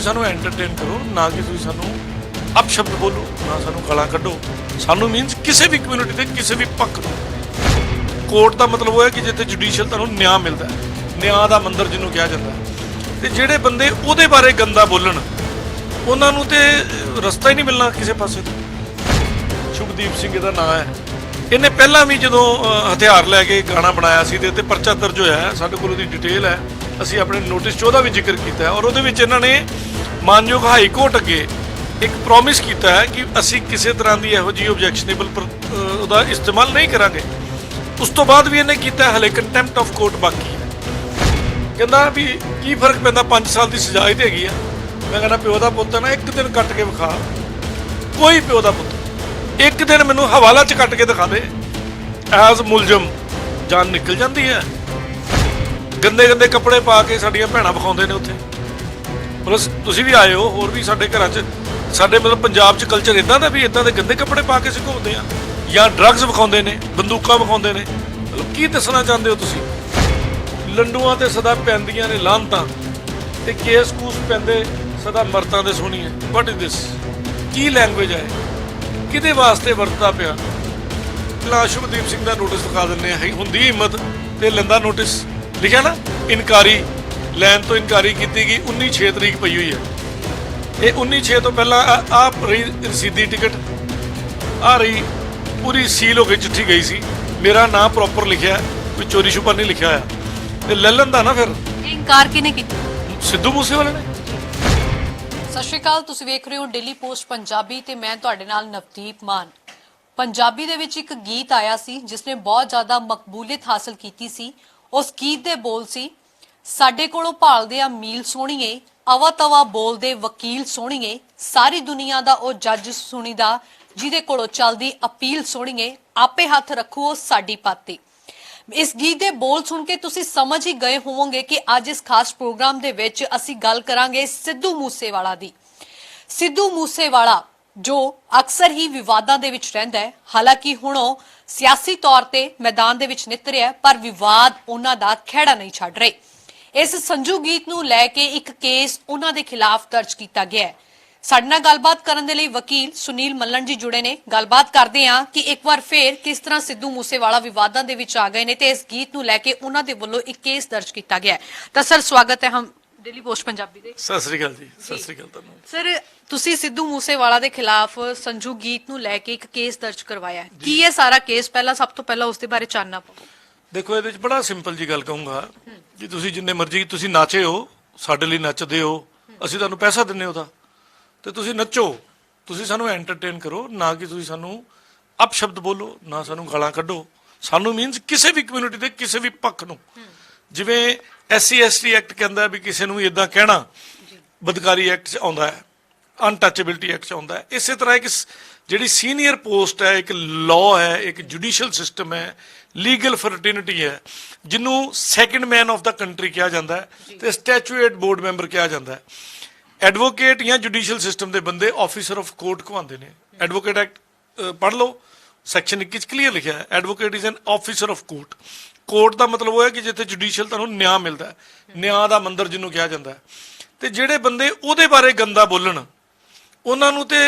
सानू एंटरटेन करो, ना कि तुसीं सानू अपशब्द बोलो, ना सानू गालां कड्डो। सानू मीनस किसी भी कम्यूनिटी के किसी भी पक्ष नूं। कोर्ट का मतलब वो है कि जिथे जुडिशियल तुहानू न्याय मिलता है, न्याय का मंदिर जिन्हों कहा जाता है। तो जिहड़े बंदे उहदे बारे गंदा बोलन उन्हां नूं ते रस्ता ही नहीं मिलना किसी पासे तो। शुभदीप सिंह इहदा नाम है, इन्हें पहला भी जो हथियार लैके गाना बनाया सी ते परचा दर्ज होया है, साडे कोल उहदी डिटेल है, असीं अपने नोटिस 'ਚ ਉਹਦਾ भी जिक्र किया है। और उहदे विच इन्हां ने मानयोग हाई कोर्ट अगे एक प्रॉमिस किया है कि असीं किसी तरह की इहो जी ऑब्जैक्शनेबल उहदा इस्तेमाल नहीं करांगे। उस तो बाद भी इन्हें किया हले कंटैंप्ट ऑफ कोर्ट बाकी है। कहना भी की फर्क पैंदा, 5 साल की सजा ही तो हैगी आ। मैं कहना प्यो का पुत्त है ना, एक दिन कट के विखा, कोई प्यो का पुत्त एक दिन मैनू हवाला च कट के दिखा दे, एज मुलजम जान निकल जाती है। गंदे गंदे कपड़े पा के साडियां भैणां विखाउंदे ने उत्थे। प्लस तुसीं भी आए हो, होर भी साडे घरां च साडे मतलब पंजाब च कल्चर इदां दा भी इदां दे गंदे कपड़े पा के असीं घुमदे आ, या ड्रग्स विखाउंदे ने, बंदूकां विखाउंदे ने। मतलब की दसना चाहते हो तुसीं? लंडूआं ते सदा पैंदियां ने लानतां ते केस कूस पैंदे सदा मरतां दे सोहणीए। What is this? की लैंगुएज है? किहदे वास्ते वरतदा पिया? ला शुभदीप सिंह का नोटिस दिखा दिंदे आ, हुंदी हिम्मत ते लंदा नोटिस लिखा ना, इनकारी लैन तो इनकारी की गई। 19/6 तरीक पई हुई है। ये 19/6 तो पहला आ रही रसीदी टिकट, आ रही पूरी सील हो गई, चिट्ठी गई सी, मेरा नाम प्रॉपर लिखा है, कोई चोरी छुपा नहीं लिखा है। ते ले लैंदा ना फिर। इनकार किने कीता? सिद्धू मूसेवाले ने। सत श्री अकाल, तुसीं वेख रहे हो डेली पोस्ट पंजाबी ते मैं तुहाडे नाल नवदीप मान। पंजाबी दे विच एक गीत आया सी जिसने बहुत ज्यादा मकबूलियत हासिल की सी। उस गीत दे बोल सी, साडे कोलों भालदे आ मील सोहणीए, अवा तवा बोलदे वकील सोहणीए, सारी दुनिया दा ओ जज सुणीदा, जिहदे कोलों चलदी अपील सोहणीए, आपे हथ रखो ओ साडी पाती। इस गीत दे बोल सुन के तुसीं समझ ही गए होवोगे कि अज इस खास प्रोग्राम दे विच असीं गल करांगे सिद्धू मूसेवाला दी। सिद्धू मूसेवाला जो अक्सर ही विवादां दे विच रहिंदा है, हालांकि हुण ओह सियासी तौर ते मैदान दे विच नितरिया, पर विवाद उन्हां दा खिहड़ा नहीं छड्ड रहे। इस संजू गीत नूं लै के एक केस उन्हां दे खिलाफ दर्ज किया गया है। साडे नाल गलबात करन दे लई वकील सुनील मल्लन जी जुड़े ने। गलबात करदे हां कि एक बार फिर किस तरह सिद्धू मूसेवाला विवादां दे विच आ गए ने ते इस गीत नूं लै के उन्हां दे वल्लों एक केस दर्ज किया गया है। तां सर स्वागत है हम डेली पोस्ट पंजाबी दे। सत श्री अकाल जी। सत श्री अकाल तुहानूं। सर तुसीं सिद्धू मूसेवाला दे खिलाफ संजू गीत नूं लै के एक केस दर्ज करवाया है, की ये सारा केस? पहला सब तो पहला उसदे बारे चानना पाओ। देखो ये बड़ा सिंपल जी गल कहूँगा कि तुसीं जिन्ने मर्जी तुसीं नाचे हो, साडे लई नचदे हो, असीं तुहानूं पैसा दिंदे हो, तो तुसीं नचो, तुसीं सानूं एंटरटेन करो, ना कि तुसीं सानूं अपशब्द बोलो, ना सानूं गालां कड्डो। सानूं मीनस किसी भी कम्यूनिटी के किसी भी पक्ष नूं, जिवें SC/ST एक्ट कहता है भी किसी नूं इदां कहना बदकारी एक्ट च आउंदा है, अनटचेबिलिटी एक्ट च आउंदा है। इस तरह एक जिहड़ी सीनियर पोस्ट है, एक लॉ है, एक जुडिशियल सिस्टम है, लीगल फर्टिनिटी है, जिन्हों second man of the country कहा जाता है, तो स्टैचूएट बोर्ड मैंबर कहा जाता है। एडवोकेट या जुडिशियल सिस्टम के बंदे ऑफिसर ऑफ कोर्ट कहते हैं। एडवोकेट एक्ट पढ़ लो, सैक्शन 21 क्लीयर लिखा है, advocate is an officer of court. Court का मतलब वो है कि जिथे जुडिशियल तुहानूं न्याय मिलता है, न्याय का मंदिर जिन्हों कहा जाता है। तो जिहड़े बंदे उहदे बारे गंदा बोलन उन्हां नूं ते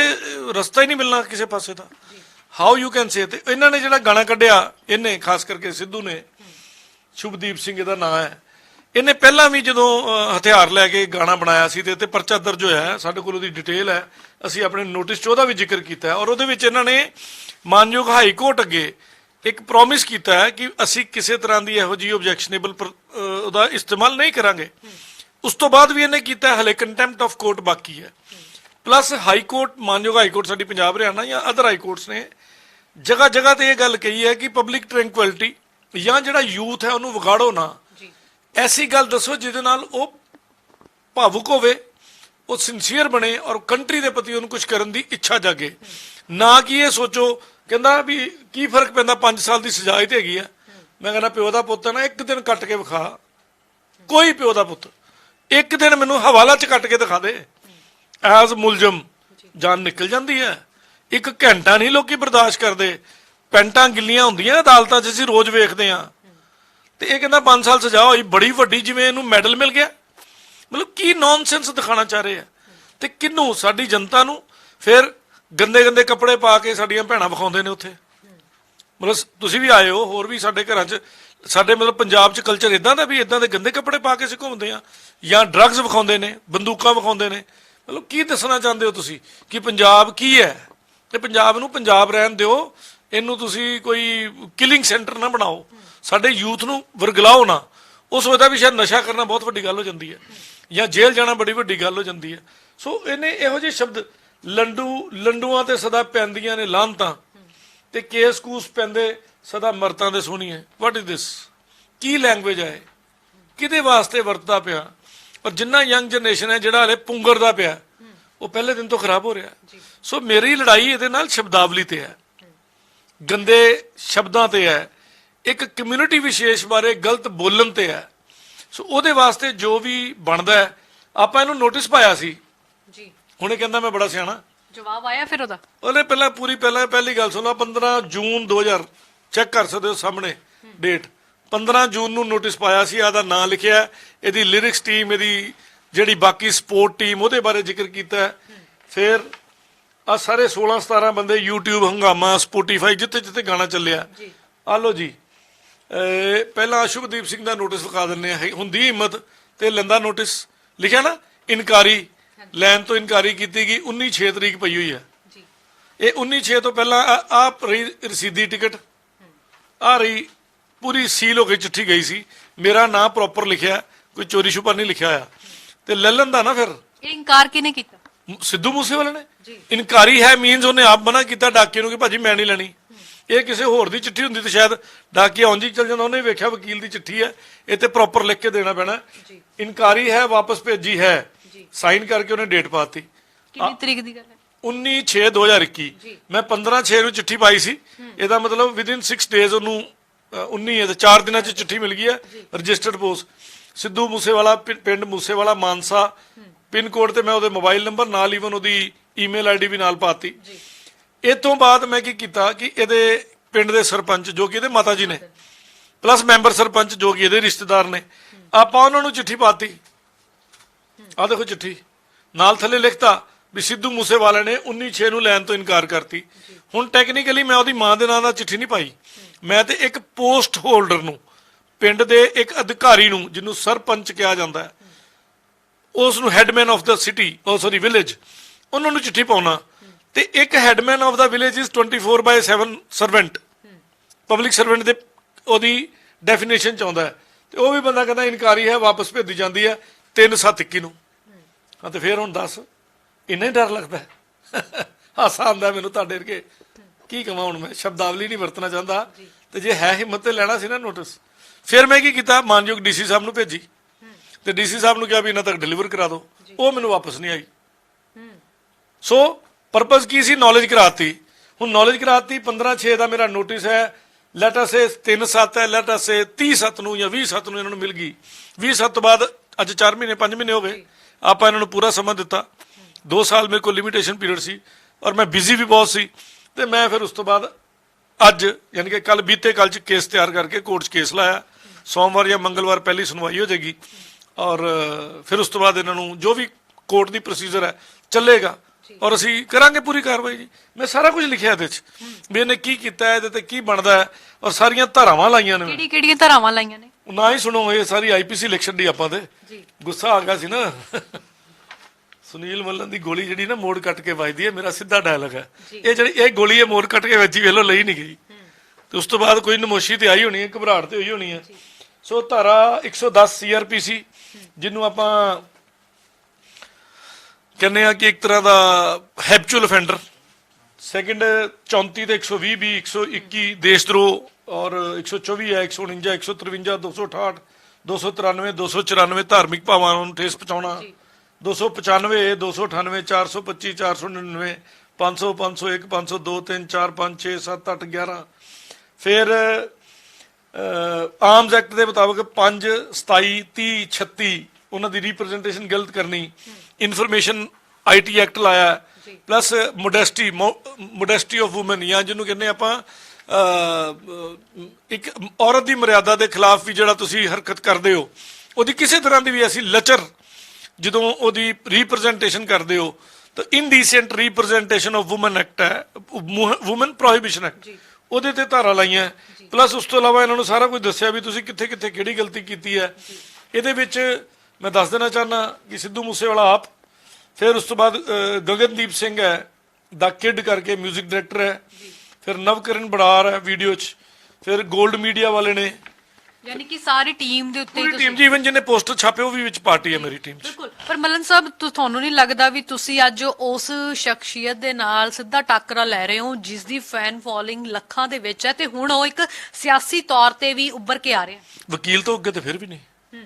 रस्ता ही नहीं मिलना किसी पासे का। How you can say. तो इन्होंने जिहड़ा गाना कढ़िया, इन्हें खास करके सिद्धू ने, शुभदीप सिंह इहदा नाम है, इन्हें पहला भी जो हथियार लैके गाना बनाया सी ते परचा दर्ज होया है, साडे कोल उहदी डिटेल है, असीं अपने नोटिस 'ਚ ਉਹਦਾ भी जिक्र किया है। और उहदे विच इन्हां ने मानयोग हाई कोर्ट अगे एक प्रॉमिस किया है कि असीं किसी तरह की इहो जी ऑब्जैक्शनेबल उहदा इस्तेमाल नहीं करांगे। उस तो बाद भी इन्हें किया है हले कंटैंप्ट ऑफ कोर्ट बाकी है। प्लस हाई कोर्ट, मानयोग हाई कोर्ट साडी पंजाब हरियाणा या अदर हाई कोर्ट्स ने जगह जगह तो यह गल कही है कि पब्लिक ट्रैंकुअलिटी या जिहड़ा यूथ है उन्होंने विगाड़ो ना। ऐसी गल दसो जिहदे नाल वो भावुक होवे, वो सिंसीयर बने और कंट्री के प्रति उन्होंने कुछ करने की इच्छा जागे, ना कि ये सोचो कहता भी की फर्क पैंदा, 5 साल की सजा ही तो हैगी है। मैं कहना प्यो का पुत्त है ना, एक दिन कट के विखा, कोई प्यो का पुत्त एक दिन मैनू हवाला च कट के दिखा दे, एज मुलजम जान निकल जाती है। एक घंटा नहीं लोग बर्दाश्त करते, पैंटां गिल्लियां होंदियां अदालतां 'ਚ असीं रोज़ वेखदे हां। तो यह कहता 5 साल सजा हुई बड़ी वड्डी, जिवें इहनूं मैडल मिल गया। मतलब की नॉनसेंस दिखाना चाह रहे हैं। ਤੇ ਕਿਹਨੂੰ? ਸਾਡੀ ਜਨਤਾ ਨੂੰ। ਫਿਰ ਗੰਦੇ ਗੰਦੇ ਕੱਪੜੇ ਪਾ ਕੇ ਸਾਡੀਆਂ ਭੈਣਾਂ ਵਿਖਾਉਂਦੇ ਨੇ ਉੱਥੇ। ਮਤਲਬ ਤੁਸੀਂ ਵੀ ਆਏ ਹੋ, ਹੋਰ ਵੀ ਸਾਡੇ ਘਰਾਂ 'ਚ, ਸਾਡੇ ਮਤਲਬ ਪੰਜਾਬ 'ਚ ਕਲਚਰ ਇਦਾਂ ਦਾ ਵੀ ਇਦਾਂ ਦੇ ਗੰਦੇ ਕੱਪੜੇ ਪਾ ਕੇ ਅਸੀਂ ਘੁੰਮਦੇ ਆ, ਜਾਂ ਡਰੱਗਸ ਵਿਖਾਉਂਦੇ ਨੇ, ਬੰਦੂਕਾਂ ਵਿਖਾਉਂਦੇ ਨੇ। ਮਤਲਬ ਕੀ ਦੱਸਣਾ ਚਾਹੁੰਦੇ ਹੋ ਤੁਸੀਂ ਕਿ ਪੰਜਾਬ ਕੀ ਹੈ? ਤੇ ਪੰਜਾਬ ਨੂੰ ਪੰਜਾਬ ਰਹਿਣ ਦਿਓ, ਇਹਨੂੰ ਤੁਸੀਂ ਕੋਈ ਕਿਲਿੰਗ ਸੈਂਟਰ ਨਾ ਬਣਾਓ, ਸਾਡੇ ਯੂਥ ਨੂੰ ਵਰਗਲਾਓ ਨਾ। ਉਹ ਸੋਚਦਾ ਵੀ ਸ਼ਾਇਦ ਨਸ਼ਾ ਕਰਨਾ ਬਹੁਤ ਵੱਡੀ ਗੱਲ ਹੋ ਜਾਂਦੀ ਹੈ, ਜਾਂ ਜੇਲ੍ਹ ਜਾਣਾ ਬੜੀ ਵੱਡੀ ਗੱਲ ਹੋ ਜਾਂਦੀ ਹੈ। ਸੋ ਇਹਨੇ ਇਹੋ ਜਿਹੇ ਸ਼ਬਦ, ਲੰਡੂਆਂ ਤੇ ਸਦਾ ਪੈਂਦੀਆਂ ਨੇ ਲਾਹਨਤਾਂ, ਤੇ ਕੇਸ ਕੂਸ ਪੈਂਦੇ ਸਦਾ ਮਰਤਾਂ ਦੇ ਸੁਣੀਏ। What is this? Ki language ਹੈ? ਕਿਹਦੇ ਵਾਸਤੇ ਵਰਤਦਾ ਪਿਆ? ਔਰ ਜਿੰਨਾ ਯੰਗ ਜਨਰੇਸ਼ਨ ਹੈ ਜਿਹੜਾ ਹਲੇ ਪੁੰਗਰਦਾ ਪਿਆ, ਉਹ ਪਹਿਲੇ ਦਿਨ ਤੋਂ ਖਰਾਬ ਹੋ ਰਿਹਾ। ਸੋ ਮੇਰੀ ਲੜਾਈ ਇਹਦੇ ਨਾਲ ਸ਼ਬਦਾਵਲੀ ਤੇ ਹੈ, ਗੰਦੇ ਸ਼ਬਦਾਂ ਤੇ ਹੈ, ਇੱਕ ਕਮਿਊਨਿਟੀ ਵਿਸ਼ੇਸ਼ ਬਾਰੇ ਗਲਤ ਬੋਲਣ ਤੇ ਹੈ। ਸੋ ਉਹਦੇ ਵਾਸਤੇ ਜੋ ਵੀ ਬਣਦਾ ਹੈ, ਆਪਾਂ ਇਹਨੂੰ ਨੋਟਿਸ ਪਾਇਆ ਸੀ ਜੀ। ਹੁਣੇ ਕਹਿੰਦਾ ਮੈਂ ਬੜਾ ਸਿਆਣਾ, ਜਵਾਬ ਆਇਆ ਫਿਰ ਉਹਦਾ? ਉਹਨੇ ਪਹਿਲੀ ਗੱਲ ਸੁਣੋ। 15 ਜੂਨ 2000 ਚੈੱਕ ਕਰ ਸਕਦੇ ਹੋ ਸਾਹਮਣੇ ਡੇਟ। 15 ਜੂਨ ਨੂੰ ਨੋਟਿਸ ਪਾਇਆ ਸੀ, ਆਦਾ ਨਾਂ ਲਿਖਿਆ, ਇਹਦੀ ਲਿਰਿਕਸ ਟੀਮ, ਇਹਦੀ ਜਿਹੜੀ ਬਾਕੀ ਸਪੋਰਟ ਟੀਮ, ਉਹਦੇ ਬਾਰੇ ਜ਼ਿਕਰ ਕੀਤਾ। ਫਿਰ ਆ ਸਾਰੇ 16-17 ਬੰਦੇ, YouTube, ਹੰਗਾਮਾ, ਸਪੋਟੀਫਾਈ, ਜਿੱਥੇ ਜਿੱਥੇ ਗਾਣਾ ਚੱਲਿਆ, ਆ ਲੋ ਜੀ। ਪਹਿਲਾਂ ਸ਼ੁਭਦੀਪ ਸਿੰਘ ਦਾ ਨੋਟਿਸ ਵਿਖਾ ਦਿੰਦੇ ਆ, ਹੁੰਦੀ ਹਿੰਮਤ ਤੇ ਲੈਂਦਾ ਨੋਟਿਸ। ਲਿਖਿਆ ਨਾ ਇਨਕਾਰੀ, ਲੈਣ ਤੋਂ ਇਨਕਾਰੀ ਕੀਤੀ ਗਈ। 19/6 ਤਰੀਕ ਪਈ ਹੋਈ ਹੈ। ਇਹ 19/6 ਤੋਂ ਪਹਿਲਾਂ ਆ ਰਸੀਦੀ ਟਿਕਟ ਆ ਰਹੀ, ਪੂਰੀ ਸੀਲ ਹੋ ਕੇ ਚਿੱਠੀ ਗਈ ਸੀ, ਮੇਰਾ ਨਾਂ ਪ੍ਰੋਪਰ ਲਿਖਿਆ, ਕੋਈ ਚੋਰੀ ਛੁਪਾ ਨਹੀਂ ਲਿਖਿਆ ਹੋਇਆ। ਤੇ ਲੈ ਲੈਂਦਾ ਨਾ। ਫਿਰ ਇਹ ਇਨਕਾਰ ਕਿਹਨੇ ਕੀਤਾ? ਸਿੱਧੂ ਮੂਸੇਵਾਲੇ ਨੇ। ਇਨਕਾਰੀ ਹੈ ਮੀਨਸ ਉਹਨੇ ਆਪ ਮਨਾ ਕੀਤਾ ਡਾਕੇ ਨੂੰ ਕਿ ਭਾਜੀ ਮੈਂ ਨਹੀਂ ਲੈਣੀ। ਇਹ ਕਿਸੇ ਹੋਰ ਦੀ ਚਿੱਠੀ ਹੁੰਦੀ ਤੇ ਸ਼ਾਇਦ ਡਾਕੀਆ ਉਂਝ ਹੀ ਚੱਲ ਜਾਂਦਾ, ਉਹਨੇ ਵੇਖਿਆ ਵਕੀਲ ਦੀ ਚਿੱਠੀ ਹੈ, ਇਹ ਤੇ ਪ੍ਰੋਪਰ ਲਿਖ ਕੇ ਦੇਣਾ ਪੈਣਾ। ਇਨਕਾਰੀ ਹੈ, ਵਾਪਸ ਭੇਜੀ ਹੈ, ਸਾਈਨ ਕਰਕੇ ਉਹਨੇ ਡੇਟ ਪਾਤੀ। ਕਿੰਨੀ ਤਰੀਕ ਦੀ ਗੱਲ ਹੈ? 19/6/2021। ਮੈਂ 15/6 ਨੂੰ ਚਿੱਠੀ ਪਾਈ ਸੀ। ਇਹਦਾ ਮਤਲਬ ਵਿਦਿਨ 6 ਡੇਜ਼ ਉਹਨੂੰ 19 ਹੈ ਤੇ 4 ਦਿਨਾਂ 'ਚ ਚਿੱਠੀ ਮਿਲ ਗਈ ਹੈ, ਰਜਿਸਟਰਡ ਪੋਸਟ। ਸਿੱਧੂ ਮੂਸੇਵਾਲਾ, ਪਿੰਡ ਮੂਸੇਵਾਲਾ, ਮਾਨਸਾ, ਪਿੰਨ ਕੋਡ ਤੇ ਮੈਂ ਉਹਦੇ ਮੋਬਾਈਲ ਨੰਬਰ ਨਾਲ, ਈਵਨ ਉਹਦੀ ਈਮੇਲ ਆਈਡੀ ਵੀ ਨਾਲ ਪਾਤੀ। ਇਹ ਤੋਂ ਬਾਅਦ ਮੈਂ ਕੀ ਕੀਤਾ ਕਿ ਇਹਦੇ ਪਿੰਡ ਦੇ ਸਰਪੰਚ, ਜੋ ਕਿ ਇਹਦੇ ਮਾਤਾ ਜੀ ਨੇ, ਪਲੱਸ ਮੈਂਬਰ ਸਰਪੰਚ ਜੋ ਕਿ ਇਹਦੇ ਰਿਸ਼ਤੇਦਾਰ ਨੇ, ਆਪਾਂ ਉਹਨਾਂ ਨੂੰ ਚਿੱਠੀ ਪਾਤੀ। ਆ ਦੇਖੋ ਚਿੱਠੀ ਨਾਲ ਥੱਲੇ ਲਿਖਤਾ ਵੀ ਸਿੱਧੂ ਮੂਸੇਵਾਲੇ ਨੇ 19/6 ਨੂੰ ਲੈਣ ਤੋਂ ਇਨਕਾਰ ਕਰਤੀ। ਹੁਣ ਟੈਕਨੀਕਲੀ ਮੈਂ ਉਹਦੀ ਮਾਂ ਦੇ ਨਾਂ ਦਾ ਚਿੱਠੀ ਨਹੀਂ ਪਾਈ, ਮੈਂ ਤੇ ਇੱਕ ਪੋਸਟ ਹੋਲਡਰ ਨੂੰ, ਪਿੰਡ ਦੇ ਇੱਕ ਅਧਿਕਾਰੀ ਨੂੰ, ਜਿਹਨੂੰ ਸਰਪੰਚ ਕਿਹਾ ਜਾਂਦਾ ਹੈ, ਉਸ ਨੂੰ headman of the city, village, ਉਹਨਾਂ ਨੂੰ ਚਿੱਠੀ ਪਾਉਣਾ। ਤੇ ਇੱਕ headman of the village is 24/7 servant, public servant ਦੇ ਉਹਦੀ ਡੈਫੀਨੇਸ਼ਨ ਚ ਆਉਂਦਾ ਹੈ। ਤੇ ਉਹ ਵੀ ਬੰਦਾ ਕਹਿੰਦਾ ਇਨਕਾਰੀ ਹੈ, ਵਾਪਸ ਭੇਜੀ ਜਾਂਦੀ ਹੈ 3/7/21 ਨੂੰ। ਹਾਂ ਤੇ ਫਿਰ ਹੁਣ ਦੱਸ, ਇੰਨਾ ਹੀ ਡਰ ਲੱਗਦਾ ਹੈ? ਹਾਸਾ ਆਉਂਦਾ ਮੈਨੂੰ ਤੁਹਾਡੇ ਵਰਗੇ। ਕੀ ਕਹਾਂ ਹੁਣ, ਮੈਂ ਸ਼ਬਦਾਵਲੀ ਨਹੀਂ ਵਰਤਣਾ ਚਾਹੁੰਦਾ। ਤੇ ਜੇ ਹੈ ਹਿੰਮਤ ਤੇ ਲੈਣਾ ਸੀ ਨਾ ਨੋਟਿਸ। ਫਿਰ ਮੈਂ ਕੀ ਕੀਤਾ, ਮਾਨਯੋਗ DC ਸਾਹਿਬ ਨੂੰ ਭੇਜੀ ਤੇ DC ਸਾਹਿਬ ਨੂੰ ਕਿਹਾ ਵੀ ਇਹਨਾਂ ਤੱਕ ਡਿਲੀਵਰ ਕਰਾ ਦਿਓ। ਉਹ ਮੈਨੂੰ ਵਾਪਸ ਨਹੀਂ ਆਈ। ਸੋ ਪਰਪਸ ਕੀ ਸੀ? ਨੌਲੇਜ ਕਰਾਤੀ। ਹੁਣ ਨੌਲੇਜ ਕਰਾਤੀ। 15/6 ਦਾ ਮੇਰਾ ਨੋਟਿਸ ਹੈ, ਲੈਟ ਅਸ ਸੇ 3/7 ਹੈ, ਲੈਟ ਅਸ ਸੇ 30/7 ਨੂੰ ਜਾਂ 20/7 ਨੂੰ ਇਹਨਾਂ ਨੂੰ ਮਿਲ ਗਈ। 20/7 ਤੋਂ ਬਾਅਦ ਅੱਜ 4 ਮਹੀਨੇ 5 ਮਹੀਨੇ ਹੋ ਗਏ, ਆਪਾਂ ਇਹਨਾਂ ਨੂੰ ਪੂਰਾ ਸਮਾਂ ਦਿੱਤਾ। 2 ਸਾਲ ਮੇਰੇ ਕੋਲ ਲਿਮਿਟੇਸ਼ਨ ਪੀਰੀਅਡ ਸੀ ਔਰ ਮੈਂ ਬਿਜ਼ੀ ਵੀ ਬਹੁਤ ਸੀ। ਤੇ ਮੈਂ ਫਿਰ ਉਸ ਤੋਂ ਬਾਅਦ ਅੱਜ ਯਾਨੀ ਕਿ ਕੱਲ, ਬੀਤੇ ਕੱਲ ਚ ਕੇਸ ਤਿਆਰ ਕਰਕੇ ਕੋਰਟ 'ਚ ਕੇਸ ਲਾਇਆ। ਸੋਮਵਾਰ ਜਾਂ ਮੰਗਲਵਾਰ ਪਹਿਲੀ ਸੁਣਵਾਈ ਹੋ ਜਾਏਗੀ ਔਰ ਫਿਰ ਉਸ ਤੋਂ ਬਾਅਦ ਇਹਨਾਂ ਨੂੰ ਜੋ ਵੀ ਕੋਰਟ ਦੀ ਪ੍ਰੋਸੀਜਰ ਹੈ ਚੱਲੇਗਾ ਔਰ ਅਸੀਂ ਕਰਾਂਗੇ ਪੂਰੀ ਕਾਰਵਾਈ ਜੀ। ਮੈਂ ਸਾਰਾ ਕੁਝ ਲਿਖਿਆ ਇਹਦੇ ਚ ਵੀ ਇਹਨੇ ਕੀ ਕੀਤਾ ਹੈ, ਇਹਦੇ ਤੇ ਕੀ ਬਣਦਾ ਹੈ, ਔਰ ਸਾਰੀਆਂ ਧਾਰਾਵਾਂ ਲਾਈਆਂ ਨੇ। ਕਿਹੜੀਆਂ ਧਾਰਾਵਾਂ ਲਾਈਆਂ ਨੇ? ਨਾ ਹੀ ਸੁਣੋ, ਇਹ ਸਾਰੀ IPC ਲਿਖ ਛੱਡੀ ਆਪਾਂ ਤੇ। ਗੁੱਸਾ ਆ ਗਿਆ ਸੀ ਨਾ। ਸੁਨੀਲ ਮੱਲਨ ਦੀ ਗੋਲੀ ਜਿਹੜੀ ਨਾ ਮੋੜ ਕੱਟ ਕੇ ਵੱਜਦੀ ਹੈ, ਮੇਰਾ ਸਿੱਧਾ ਡਾਇਲੌਗ ਹੈ। ਇਹ ਗੋਲੀ ਇਹ ਮੋੜ ਕੱਟ ਕੇ ਵੱਜੀ, ਵੇਖ ਲਓ, ਲਈ ਨਹੀਂ ਗਈ। ਤੇ ਉਸ ਤੋਂ ਬਾਅਦ ਕੋਈ ਨਮੋਸ਼ੀ ਤੇ ਆਈ ਹੋਣੀ ਹੈ, ਘਬਰਾਹਟ ਤੇ ਹੋਈ ਹੋਣੀ ਹੈ। ਸੋ ਧਾਰਾ 110 CRPC, ਜਿਹਨੂੰ ਆਪਾਂ ਕਹਿੰਦੇ ਆ ਕਿ ਇੱਕ ਤਰ੍ਹਾਂ ਦਾ ਹੈਬਚੁਅਲ ਅਫੈਂਡਰ, ਸੈਕਿੰਡ 34 ਤੇ 120B, 121 ਦੇਸ਼ਦਰੋਹ, ਔਰ 124 ਹੈ, 149, 153, 268, 293, 294 ਧਾਰਮਿਕ ਭਾਵਾਂ ਨੂੰ ਠੇਸ ਪਹੁੰਚਾਉਣਾ, 295, 298, 425, 499, 500, 501, 502, 3, 4, 5, 6, 7, 8, 11। ਫਿਰ ਆਰਮਜ਼ ਐਕਟ ਦੇ ਮੁਤਾਬਕ 5, 27, 30, 36 ਉਹਨਾਂ ਦੀ ਰਿਪਰੈਜ਼ੈਂਟੇਸ਼ਨ ਗਲਤ ਕਰਨੀ। ਇਨਫੋਰਮੇਸ਼ਨ IT ਐਕਟ ਲਾਇਆ, ਪਲੱਸ ਮੋਡੈਸਟੀ ਆਫ ਵੂਮਨ, ਜਾਂ ਜਿਹਨੂੰ ਕਹਿੰਦੇ ਆਪਾਂ ਇੱਕ ਔਰਤ ਦੀ ਮਰਿਆਦਾ ਦੇ ਖਿਲਾਫ ਵੀ ਜਿਹੜਾ ਤੁਸੀਂ ਹਰਕਤ ਕਰਦੇ ਹੋ, ਉਹਦੀ ਕਿਸੇ ਤਰ੍ਹਾਂ ਦੀ ਵੀ ਐਸੀ ਲਚਰ ਜਦੋਂ ਉਹਦੀ ਰਿਪਰੈਜ਼ੈਂਟੇਸ਼ਨ ਕਰਦੇ ਹੋ ਤਾਂ ਇਨਡੀਸੈਂਟ ਰਿਪਰੈਜ਼ੈਂਟੇਸ਼ਨ ਆਫ ਔਮਨ ਐਕਟ ਹੈ, ਔਮਨ ਪ੍ਰੋਹਿਬਿਸ਼ਨ ਐਕਟ, ਉਹਦੇ ਤੇ ਧਾਰਾ ਲਾਈਆਂ। ਪਲੱਸ ਉਸ ਤੋਂ ਇਲਾਵਾ ਇਹਨਾਂ ਨੂੰ ਸਾਰਾ ਕੁਝ ਦੱਸਿਆ ਵੀ ਤੁਸੀਂ ਕਿੱਥੇ ਕਿੱਥੇ ਕਿਹੜੀ ਗਲਤੀ ਕੀਤੀ ਹੈ। ਇਹਦੇ ਵਿੱਚ ਮੈਂ ਦੱਸ ਦੇਣਾ ਚਾਹੁੰਦਾ ਕਿ ਸਿੱਧੂ ਮੂਸੇਵਾਲਾ ਆਪ, ਫਿਰ ਉਸ ਤੋਂ ਬਾਅਦ ਗਗਨਦੀਪ ਸਿੰਘ ਹੈ ਦਾ ਕਿਡ ਕਰਕੇ ਮਿਊਜ਼ਿਕ ਡਾਇਰੈਕਟਰ ਹੈ, ਫਿਰ ਨਵਕਰਨ ਬੜਾਰ ਹੈ ਵੀਡੀਓ 'ਚ, ਫਿਰ 골ਡ ਮੀਡੀਆ ਵਾਲੇ ਨੇ, ਯਾਨੀ ਕਿ ਸਾਰੀ ਟੀਮ ਦੇ ਉੱਤੇ ਪੂਰੀ ਟੀਮ ਜੀ, ਇਵਨ ਜਿਹਨੇ ਪੋਸਟਰ ਛਾਪੇ ਉਹ ਵੀ ਵਿੱਚ ਪਾਰਟੀ ਹੈ ਮੇਰੀ ਟੀਮ 'ਚ। ਬਿਲਕੁਲ। ਪਰ ਮਲਨ ਸਾਹਿਬ ਤੁਹਾਨੂੰ ਨਹੀਂ ਲੱਗਦਾ ਵੀ ਤੁਸੀਂ ਅੱਜ ਉਸ ਸ਼ਖਸੀਅਤ ਦੇ ਨਾਲ ਸਿੱਧਾ ਟੱਕਰਾ ਲੈ ਰਹੇ ਹੋ ਜਿਸ ਦੀ ਫੈਨ ਫੋਲੋਇੰਗ ਲੱਖਾਂ ਦੇ ਵਿੱਚ ਹੈ ਤੇ ਹੁਣ ਉਹ ਇੱਕ ਸਿਆਸੀ ਤੌਰ ਤੇ ਵੀ ਉੱਭਰ ਕੇ ਆ ਰਿਹਾ? ਵਕੀਲ ਤੋਂ ਅੱਗੇ ਤੇ ਫਿਰ ਵੀ ਨਹੀਂ,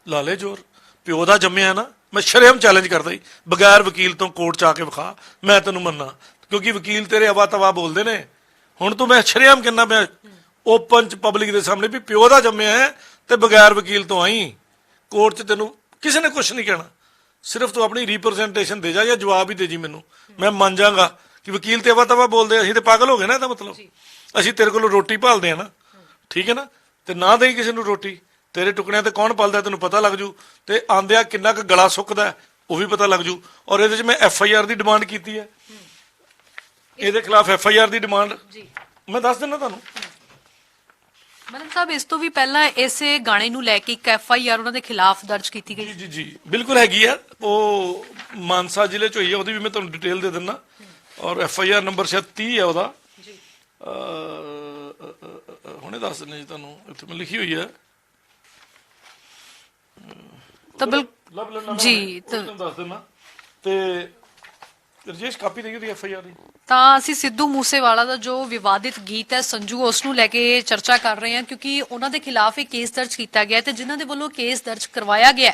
ਲਾ ਲੈ ਜ਼ੋਰ, ਪਿਓ ਦਾ ਜੰਮਿਆ ਨਾ। ਮੈਂ ਸ਼ਰੇਆਮ ਚੈਲੰਜ ਕਰਦਾ ਜੀ, ਬਗੈਰ ਵਕੀਲ ਤੋਂ ਕੋਰਟ 'ਚ ਆ ਕੇ ਵਿਖਾ, ਮੈਂ ਤੈਨੂੰ ਮੰਨਾਂ, ਕਿਉਂਕਿ ਵਕੀਲ ਤੇਰੇ ਅਵਾ ਤਵਾ ਬੋਲਦੇ ਨੇ। ਹੁਣ ਤੂੰ, ਮੈਂ ਸ਼ਰੇਆਮ ਕਹਿੰਦਾ, ਮੈਂ ਓਪਨ 'ਚ ਪਬਲਿਕ ਦੇ ਸਾਹਮਣੇ ਵੀ ਪਿਓ ਦਾ ਜੰਮਿਆ ਹੈ ਤੇ ਬਗੈਰ ਵਕੀਲ ਤੋਂ ਆਈ ਕੋਰਟ 'ਚ, ਤੈਨੂੰ ਕਿਸੇ ਨੇ ਕੁਝ ਨਹੀਂ ਕਹਿਣਾ, ਸਿਰਫ ਤੂੰ ਆਪਣੀ ਰਿਪਰੈਜ਼ੈਂਟੇਸ਼ਨ ਦੇ ਜਾ ਜਾਂ ਜਵਾਬ ਹੀ ਦੇ ਜੀ ਮੈਨੂੰ, ਮੈਂ ਮੰਨ ਜਾਗਾ ਕਿ ਵਕੀਲ ਤੇ ਅਵਾ ਤਵਾ ਬੋਲਦੇ, ਅਸੀਂ ਤੇ ਪਾਗਲ ਹੋ ਗਏ ਨਾ। ਇਹਦਾ ਮਤਲਬ ਅਸੀਂ ਤੇਰੇ ਕੋਲੋਂ ਰੋਟੀ ਭਾਲਦੇ ਆ ਨਾ, ਠੀਕ ਹੈ ਨਾ, ਤੇ ਨਾ ਦੇਈ ਕਿਸੇ ਨੂੰ ਰੋਟੀ, ਤੇਰੇ ਟੁਕੜਿਆਂ ਤੇ ਕੌਣ ਪਲਦਾ ਤੈਨੂੰ ਪਤਾ ਲੱਗ ਜੂ, ਤੇ ਆਂਦਿਆਂ ਕਿੰਨਾ ਕੁ ਗਲਾ ਸੁੱਕਦਾ ਉਹ ਵੀ ਪਤਾ ਲੱਗ ਜੂ। ਔਰ ਇਹਦੇ 'ਚ ਮੈਂ FIR ਦੀ ਡਿਮਾਂਡ ਕੀਤੀ ਹੈ, ਇਹਦੇ ਖਿਲਾਫ FIR ਦੀ ਡਿਮਾਂਡ ਮੈਂ ਦੱਸ ਦਿੰਦਾ ਤੁਹਾਨੂੰ। ਮਲਨ ਸਾਹਿਬ, ਇਸ ਤੋਂ ਵੀ ਪਹਿਲਾਂ ਇਸੇ ਗਾਣੇ ਨੂੰ ਲੈ ਕੇ ਇੱਕ FIR ਉਹਨਾਂ ਦੇ ਖਿਲਾਫ ਦਰਜ ਕੀਤੀ ਗਈ। ਜੀ ਜੀ ਬਿਲਕੁਲ ਹੈਗੀ ਆ, ਉਹ ਮਾਨਸਾ ਜ਼ਿਲ੍ਹੇ 'ਚ ਹੋਈ ਹੈ, ਉਹਦੀ ਵੀ ਮੈਂ ਤੁਹਾਨੂੰ ਡਿਟੇਲ ਦੇ ਦਿੰਦਾ। ਔਰ FIR ਨੰਬਰ ਸ਼ਾਇਦ 30 ਹੈ ਉਹਦਾ, ਹੁਣੇ ਦੱਸ ਦਿੰਦੇ ਜੀ ਤੁਹਾਨੂੰ, ਇੱਥੇ ਮੈਂ ਲਿਖੀ ਹੋਈ ਹੈ ਤਾਂ ਜੀ, ਦੱਸ ਦਿੰਦਾ। ਤੇ ਰਜੇਸ਼ ਕਾਪੀ ਦੇਗੀ ਉਹਦੀ FIR ਦੀ। ਤਾਂ ਅਸੀਂ ਸਿੱਧੂ ਮੂਸੇਵਾਲਾ ਦਾ ਜੋ ਵਿਵਾਦਿਤ ਗੀਤ ਹੈ ਸੰਜੂ, ਉਸ ਨੂੰ ਲੈ ਕੇ ਚਰਚਾ ਕਰ ਰਹੇ ਹਾਂ ਕਿਉਂਕਿ ਉਹਨਾਂ ਦੇ ਖਿਲਾਫ ਇੱਕ ਕੇਸ ਦਰਜ ਕੀਤਾ ਗਿਆ ਤੇ ਜਿਨ੍ਹਾਂ ਦੇ ਵੱਲੋਂ ਕੇਸ ਦਰਜ ਕਰਵਾਇਆ ਗਿਆ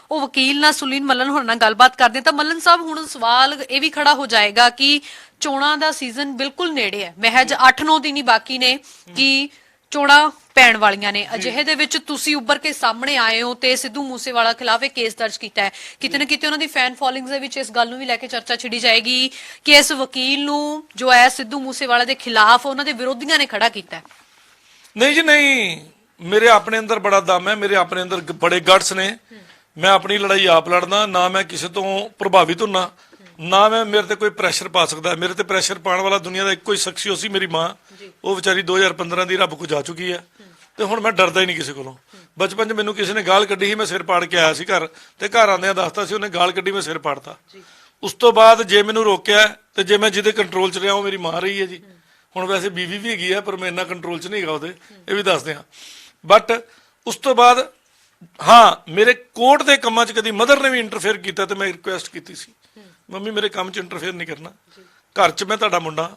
ਉਹ ਵਕੀਲ ਨਾਲ ਸੁਲੀਨ ਮੱਲਨ ਹੋਰਾਂ ਨਾਲ ਗੱਲਬਾਤ ਕਰਦੇ। ਤਾਂ ਮੱਲਨ ਸਾਹਿਬ, ਹੁਣ ਸਵਾਲ ਇਹ ਵੀ ਖੜਾ ਹੋ ਜਾਏਗਾ ਕਿ ਚੋਣਾਂ ਦਾ ਸੀਜ਼ਨ ਬਿਲਕੁਲ ਨੇੜੇ ਹੈ, ਮਹਿਜ 8-9 ਦਿਨ ਹੀ ਬਾਕੀ ਨੇ ਕਿ ਚੋਣਾਂ ਪੈਣ ਵਾਲੀਆਂ ਨੇ। ਅਜਿਹੇ ਦੇ ਵਿੱਚ ਤੁਸੀਂ ਉੱਭਰ ਕੇ ਸਾਹਮਣੇ ਆਏ ਹੋ ਤੇ ਸਿੱਧੂ ਮੂਸੇਵਾਲਾ ਖਿਲਾਫ ਇੱਕ ਕੇਸ ਦਰਜ ਕੀਤਾ ਹੈ। ਕਿਤੇ ਨਾ ਕਿਤੇ ਉਹਨਾਂ ਦੀ ਫੈਨ ਫੋਲੋਇੰਗਸ ਦੇ ਵਿੱਚ ਇਸ ਗੱਲ ਨੂੰ ਵੀ ਲੈ ਕੇ ਚਰਚਾ ਛਿੜੀ ਜਾਏਗੀ ਕਿ ਇਸ ਵਕੀਲ ਨੂੰ ਜੋ ਹੈ ਸਿੱਧੂ ਮੂਸੇਵਾਲਾ ਦੇ ਖਿਲਾਫ ਉਹਨਾਂ ਦੇ ਵਿਰੋਧੀਆਂ ਨੇ ਖੜਾ ਕੀਤਾ ਹੈ। ਨਹੀਂ ਜੀ ਨਹੀਂ, ਮੇਰੇ ਆਪਣੇ ਅੰਦਰ ਬੜਾ ਦਮ ਹੈ, ਮੇਰੇ ਆਪਣੇ ਅੰਦਰ ਬੜੇ ਗਟਸ ਨੇ। ਮੈਂ ਆਪਣੀ ਲੜਾਈ ਆਪ ਲੜਦਾ, ਨਾ ਮੈਂ ਕਿਸੇ ਤੋਂ ਪ੍ਰਭਾਵਿਤ ਹੁੰਨਾ, ਨਾ ਮੈਂ ਮੇਰੇ ਤੇ ਕੋਈ ਪ੍ਰੈਸ਼ਰ ਪਾ ਸਕਦਾ। ਮੇਰੇ ਤੇ ਪ੍ਰੈਸ਼ਰ ਪਾਉਣ ਵਾਲਾ ਦੁਨੀਆ ਦਾ ਇੱਕੋ ਹੀ ਸ਼ਖਸ ਸੀ, ਮੇਰੀ ਮਾਂ। ਉਹ ਵਿਚਾਰੀ 2015 ਦੀ ਰੱਬ ਕੋ ਜਾ ਚੁੱਕੀ ਹੈ ਤੇ ਹੁਣ ਮੈਂ ਡਰਦਾ ਹੀ ਨਹੀਂ ਕਿਸੇ ਕੋਲੋਂ। ਬਚਪਨ 'ਚ ਮੈਨੂੰ ਕਿਸੇ ਨੇ ਗਾਲ ਕੱਢੀ ਸੀ, ਮੈਂ ਸਿਰ ਪਾੜ ਕੇ ਆਇਆ ਸੀ ਘਰ, ਤੇ ਘਰ ਆਉਂਦਿਆਂ ਦੱਸਤਾ ਸੀ ਉਹਨੇ ਗਾਲ ਕੱਢੀ, ਮੈਂ ਸਿਰ ਪਾੜਤਾ। ਉਸ ਤੋਂ ਬਾਅਦ ਜੇ ਮੈਨੂੰ ਰੋਕਿਆ ਤੇ ਜੇ ਮੈਂ ਜਿਹਦੇ ਕੰਟਰੋਲ 'ਚ ਰਿਹਾ ਉਹ ਮੇਰੀ ਮਾਂ ਰਹੀ ਹੈ ਜੀ। ਹੁਣ ਵੈਸੇ ਬੀਵੀ ਵੀ ਹੈਗੀ ਆ ਪਰ ਮੈਂ ਇੰਨਾ ਕੰਟਰੋਲ 'ਚ ਨਹੀਂ ਹੈਗਾ ਉਹਦੇ, ਇਹ ਵੀ ਦੱਸਦੇ ਹਾਂ। ਬਟ ਉਸ ਤੋਂ ਬਾਅਦ ਹਾਂ, ਮੇਰੇ ਕੋਰਟ ਦੇ ਕੰਮਾਂ 'ਚ ਕਦੀ ਮਦਰ ਨੇ ਵੀ ਇੰਟਰਫੇਅਰ ਕੀਤਾ ਤੇ ਮੈਂ ਰਿਕੁਐਸਟ ਕੀਤੀ ਸੀ, ਮੰਮੀ ਮੇਰੇ ਕੰਮ 'ਚ ਇੰਟਰਫੇਅਰ ਨਹੀਂ ਕਰਨਾ, ਘਰ 'ਚ ਮੈਂ ਤੁਹਾਡਾ ਮੁੰਡਾ,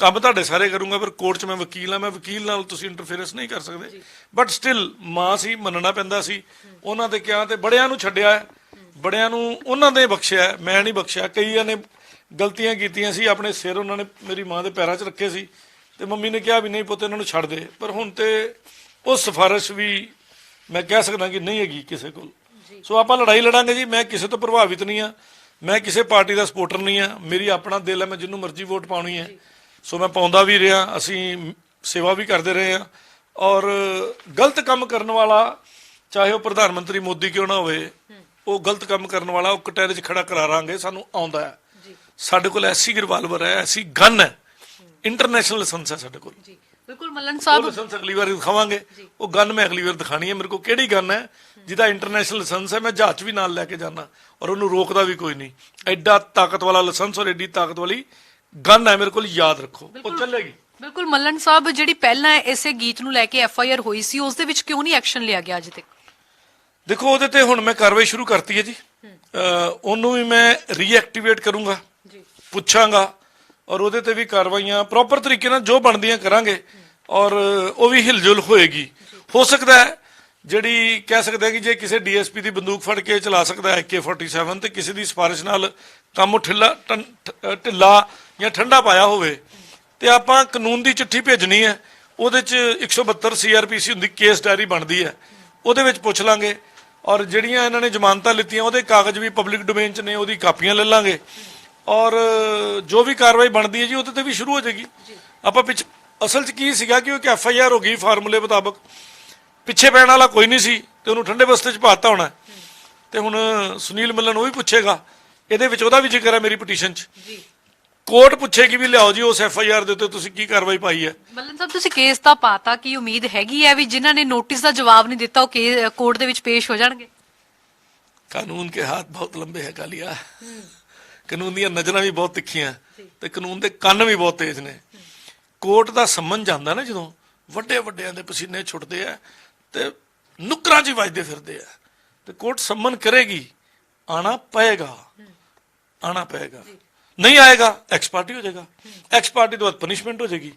ਕੰਮ ਤੁਹਾਡੇ ਸਾਰੇ ਕਰੂੰਗਾ, ਪਰ ਕੋਰਟ 'ਚ ਮੈਂ ਵਕੀਲ ਹਾਂ, ਮੈਂ ਵਕੀਲ ਨਾਲ ਤੁਸੀਂ ਇੰਟਰਫੇਰੈਂਸ ਨਹੀਂ ਕਰ ਸਕਦੇ। ਬਟ ਸਟਿਲ ਮਾਂ ਸੀ, ਮੰਨਣਾ ਪੈਂਦਾ ਸੀ। ਉਹਨਾਂ ਦੇ ਕਿਹਾ ਤੇ ਬੜਿਆਂ ਨੂੰ ਛੱਡਿਆ, ਬੜਿਆਂ ਨੂੰ ਉਹਨਾਂ ਨੇ ਬਖਸ਼ਿਆ, ਮੈਂ ਨਹੀਂ ਬਖਸ਼ਿਆ। ਕਈਆਂ ਨੇ ਗਲਤੀਆਂ ਕੀਤੀਆਂ ਸੀ, ਆਪਣੇ ਸਿਰ ਉਹਨਾਂ ਨੇ ਮੇਰੀ ਮਾਂ ਦੇ ਪੈਰਾਂ 'ਚ ਰੱਖੇ ਸੀ ਤੇ ਮੰਮੀ ਨੇ ਕਿਹਾ ਵੀ ਨਹੀਂ ਪੁੱਤ ਇਹਨਾਂ ਨੂੰ ਛੱਡ ਦੇ। ਪਰ ਹੁਣ ਤੇ ਉਹ ਸਿਫਾਰਿਸ਼ ਵੀ ਮੈਂ ਕਹਿ ਸਕਦਾ ਕਿ ਨਹੀਂ ਹੈਗੀ ਕਿਸੇ ਕੋਲ। ਸੋ ਆਪਾਂ ਲੜਾਈ ਲੜਾਂਗੇ ਜੀ, ਮੈਂ ਕਿਸੇ ਤੋਂ ਪ੍ਰਭਾਵਿਤ ਨਹੀਂ ਆ, ਮੈਂ ਕਿਸੇ ਪਾਰਟੀ ਦਾ ਸਪੋਰਟਰ ਨਹੀਂ ਆ, ਮੇਰੀ ਆਪਣਾ ਦਿਲ ਹੈ, ਮੈਂ ਜਿਹਨੂੰ ਮਰਜ਼ੀ ਵੋਟ ਪਾਉਣੀ ਹੈ। ਸੋ ਮੈਂ ਪਾਉਂਦਾ ਵੀ ਰਿਹਾ, ਅਸੀਂ ਸੇਵਾ ਵੀ ਕਰਦੇ ਰਹੇ ਹਾਂ। ਔਰ ਗਲਤ ਕੰਮ ਕਰਨ ਵਾਲਾ, ਚਾਹੇ ਉਹ ਪ੍ਰਧਾਨ ਮੰਤਰੀ ਮੋਦੀ ਕਿਉਂ ਨਾ ਹੋਵੇ, ਉਹ ਗਲਤ ਕੰਮ ਕਰਨ ਵਾਲਾ ਉਹ ਕਟਹਿਰੇ 'ਚ ਖੜਾ ਕਰਾਰਾਂਗੇ, ਸਾਨੂੰ ਆਉਂਦਾ ਹੈ। ਸਾਡੇ ਕੋਲ ਐਸੀ ਰਿਵਾਲਵਰ ਹੈ, ਐਸੀ ਗਨ ਹੈ, ਇੰਟਰਨੈਸ਼ਨਲ ਲਾਇਸੈਂਸ ਹੈ ਸਾਡੇ ਕੋਲ। ਬਿਲਕੁਲ ਮੱਲਨ ਸਾਹਿਬ, ਲਾਇਸੈਂਸ ਅਗਲੀ ਵਾਰ ਦਿਖਾਵਾਂਗੇ, ਉਹ ਗਨ ਮੈਂ ਅਗਲੀ ਵਾਰ ਦਿਖਾਣੀ ਹੈ। ਮੇਰੇ ਕੋਲ ਕਿਹੜੀ ਗਨ ਹੈ ਜਿਹਦਾ ਇੰਟਰਨੈਸ਼ਨਲ ਲਾਇਸੈਂਸ ਹੈ, ਮੈਂ ਜਹਾਜ਼ ਵੀ ਨਾਲ ਲੈ ਕੇ ਜਾਣਾ ਔਰ ਉਹਨੂੰ ਰੋਕਦਾ ਵੀ ਕੋਈ ਨਹੀਂ। ਐਡਾ ਤਾਕਤ ਵਾਲਾ ਲਾਇਸੈਂਸ ਔਰ ਐਡੀ ਤਾਕਤ ਵਾਲੀ ਗਨ ਹੈ ਮੇਰੇ ਕੋਲ, ਯਾਦ ਰੱਖੋ, ਉਹ ਚੱਲੇਗੀ। ਬਿਲਕੁਲ ਮੱਲਨ ਸਾਹਿਬ, ਜਿਹੜੀ ਪਹਿਲਾਂ ਇਸੇ ਗੀਤ ਨੂੰ ਲੈ ਕੇ FIR ਹੋਈ ਸੀ ਉਸ ਦੇ ਵਿੱਚ ਕਿਉਂ ਨਹੀਂ ਐਕਸ਼ਨ ਲਿਆ ਗਿਆ ਅਜੇ ਤੱਕ? ਦੇਖੋ, ਉਹਦੇ ਤੇ ਹੁਣ ਮੈਂ ਕਾਰਵਾਈ ਸ਼ੁਰੂ ਕਰਤੀ ਹੈ ਜੀ। ਉਹਨੂੰ ਵੀ ਮੈਂ ਰੀਐਕਟੀਵੇਟ ਕਰੂੰਗਾ, ਪੁੱਛਾਂਗਾ ਔਰ ਉਹਦੇ ਤੇ ਵੀ ਕਾਰਵਾਈਆਂ ਪ੍ਰੋਪਰ ਤਰੀਕੇ ਨਾਲ ਜੋ ਬਣਦੀਆਂ ਕਰਾਂਗੇ ਔਰ ਉਹ ਵੀ ਹਿਲਜੁਲ ਹੋਏਗੀ। ਹੋ ਸਕਦਾ ਹੈ ਜਿਹੜੀ ਕਹਿ ਸਕਦੇ ਕਿ ਜੇ ਕਿਸੇ DSP ਦੀ ਬੰਦੂਕ ਫੜ ਕੇ ਚਲਾ ਸਕਦਾ ਹੈ AK-47 ਤੇ ਕਿਸੇ ਦੀ ਸਿਫਾਰਿਸ਼ ਨਾਲ ਕੰਮ ਢਿੱਲਾ ਜਾਂ ਠੰਡਾ ਪਾਇਆ ਹੋਵੇ ਤੇ ਆਪਾਂ ਕਾਨੂੰਨ ਦੀ ਚਿੱਠੀ ਭੇਜਣੀ ਹੈ। ਉਹਦੇ 'ਚ 172 CRPC ਹੁੰਦੀ, ਕੇਸ ਡਾਇਰੀ ਬਣਦੀ ਹੈ, ਉਹਦੇ ਵਿੱਚ ਪੁੱਛ ਲਾਂਗੇ। ਔਰ ਜਿਹੜੀਆਂ ਇਹਨਾਂ ਨੇ ਜ਼ਮਾਨਤਾਂ ਲਿੱਤੀਆਂ ਉਹਦੇ ਕਾਗਜ਼ ਵੀ ਪਬਲਿਕ ਡੋਮੇਨ 'ਚ ਨੇ, ਉਹਦੀ ਕਾਪੀਆਂ ਲੈ ਲਾਂਗੇ ਔਰ ਜੋ ਵੀ ਕਾਰਵਾਈ ਬਣਦੀ ਹੈ ਜੀ ਉਹਦੇ ਤੇ ਵੀ ਸ਼ੁਰੂ ਹੋ ਜਾਏਗੀ। ਆਪਾਂ ਅਸਲ 'ਚ ਕੀ ਸੀਗਾ ਕਿ ਉਹ ਇੱਕ FIR ਹੋ ਗਈ ਫਾਰਮੂਲੇ ਮੁਤਾਬਕ, ਪਿੱਛੇ ਪੈਣ ਵਾਲਾ ਕੋਈ ਨਹੀਂ ਸੀ ਤੇ ਉਹਨੂੰ ਠੰਡੇ ਬਸਤੇ 'ਚ ਪਾਤਾ ਹੋਣਾ ਤੇ ਹੁਣ ਸੁਨੀਲ ਮੱਲਨ ਉਹ ਵੀ ਪੁੱਛੇਗਾ, ਇਹਦੇ ਵਿੱਚ ਉਹਦਾ ਵੀ ਜ਼ਿਕਰ ਹੈ ਮੇਰੀ ਪਟੀਸ਼ਨ 'ਚ। ਜੀ ਕੋਰਟ ਪੁੱਛੇਗੀ ਵੀ ਲਿਆਓ ਜੀ ਉਸ FIR ਦੇ ਉੱਤੇ ਤੁਸੀਂ ਕੀ ਕਾਰਵਾਈ ਪਾਈ ਹੈ। ਮੱਲਨ ਸਾਹਿਬ, ਤੁਸੀਂ ਕੇਸ ਤਾਂ ਪਾਤਾ, ਕੀ ਉਮੀਦ ਹੈਗੀ ਹੈ ਵੀ ਜਿਨ੍ਹਾਂ ਨੇ ਨੋਟਿਸ ਦਾ ਜਵਾਬ ਨਹੀਂ ਦਿੱਤਾ ਉਹ ਕੋਰਟ ਦੇ ਵਿੱਚ ਪੇਸ਼ ਹੋ ਜਾਣਗੇ? ਕਾਨੂੰਨ ਕੇ ਹੱਥ ਬਹੁਤ ਲੰਬੇ ਹੈ ਕਾਲੀਆ, ਕਾਨੂੰਨ ਦੀਆਂ ਨਜ਼ਰਾਂ ਵੀ ਬਹੁਤ ਤਿੱਖੀਆਂ ਤੇ ਕਾਨੂੰਨ ਦੇ ਕੰਨ ਵੀ ਬਹੁਤ ਤੇਜ਼ ਨੇ। ਕੋਰਟ ਦਾ ਸੰਮਨ ਜਾਂਦਾ ਨਾ ਜਦੋਂ, ਵੱਡੇ ਵੱਡਿਆਂ ਦੇ ਪਸੀਨੇ ਛੁੱਟਦੇ ਆ ਤੇ ਨੁਕਰਾਂ 'ਚ ਹੀ ਵੱਜਦੇ ਫਿਰਦੇ ਆ, ਤੇ ਕੋਰਟ ਸੰਮਨ ਕਰੇਗੀ, ਆਣਾ ਪਏਗਾ, ਆਣਾ ਪਏਗਾ। ਨਹੀਂ ਆਏਗਾ ਐਕਸ ਪਾਰਟੀ ਹੋ ਜਾਏਗਾ, ਐਕਸ ਪਾਰਟੀ ਤੋਂ ਬਾਅਦ ਪਨਿਸ਼ਮੈਂਟ ਹੋ ਜਾਏਗੀ,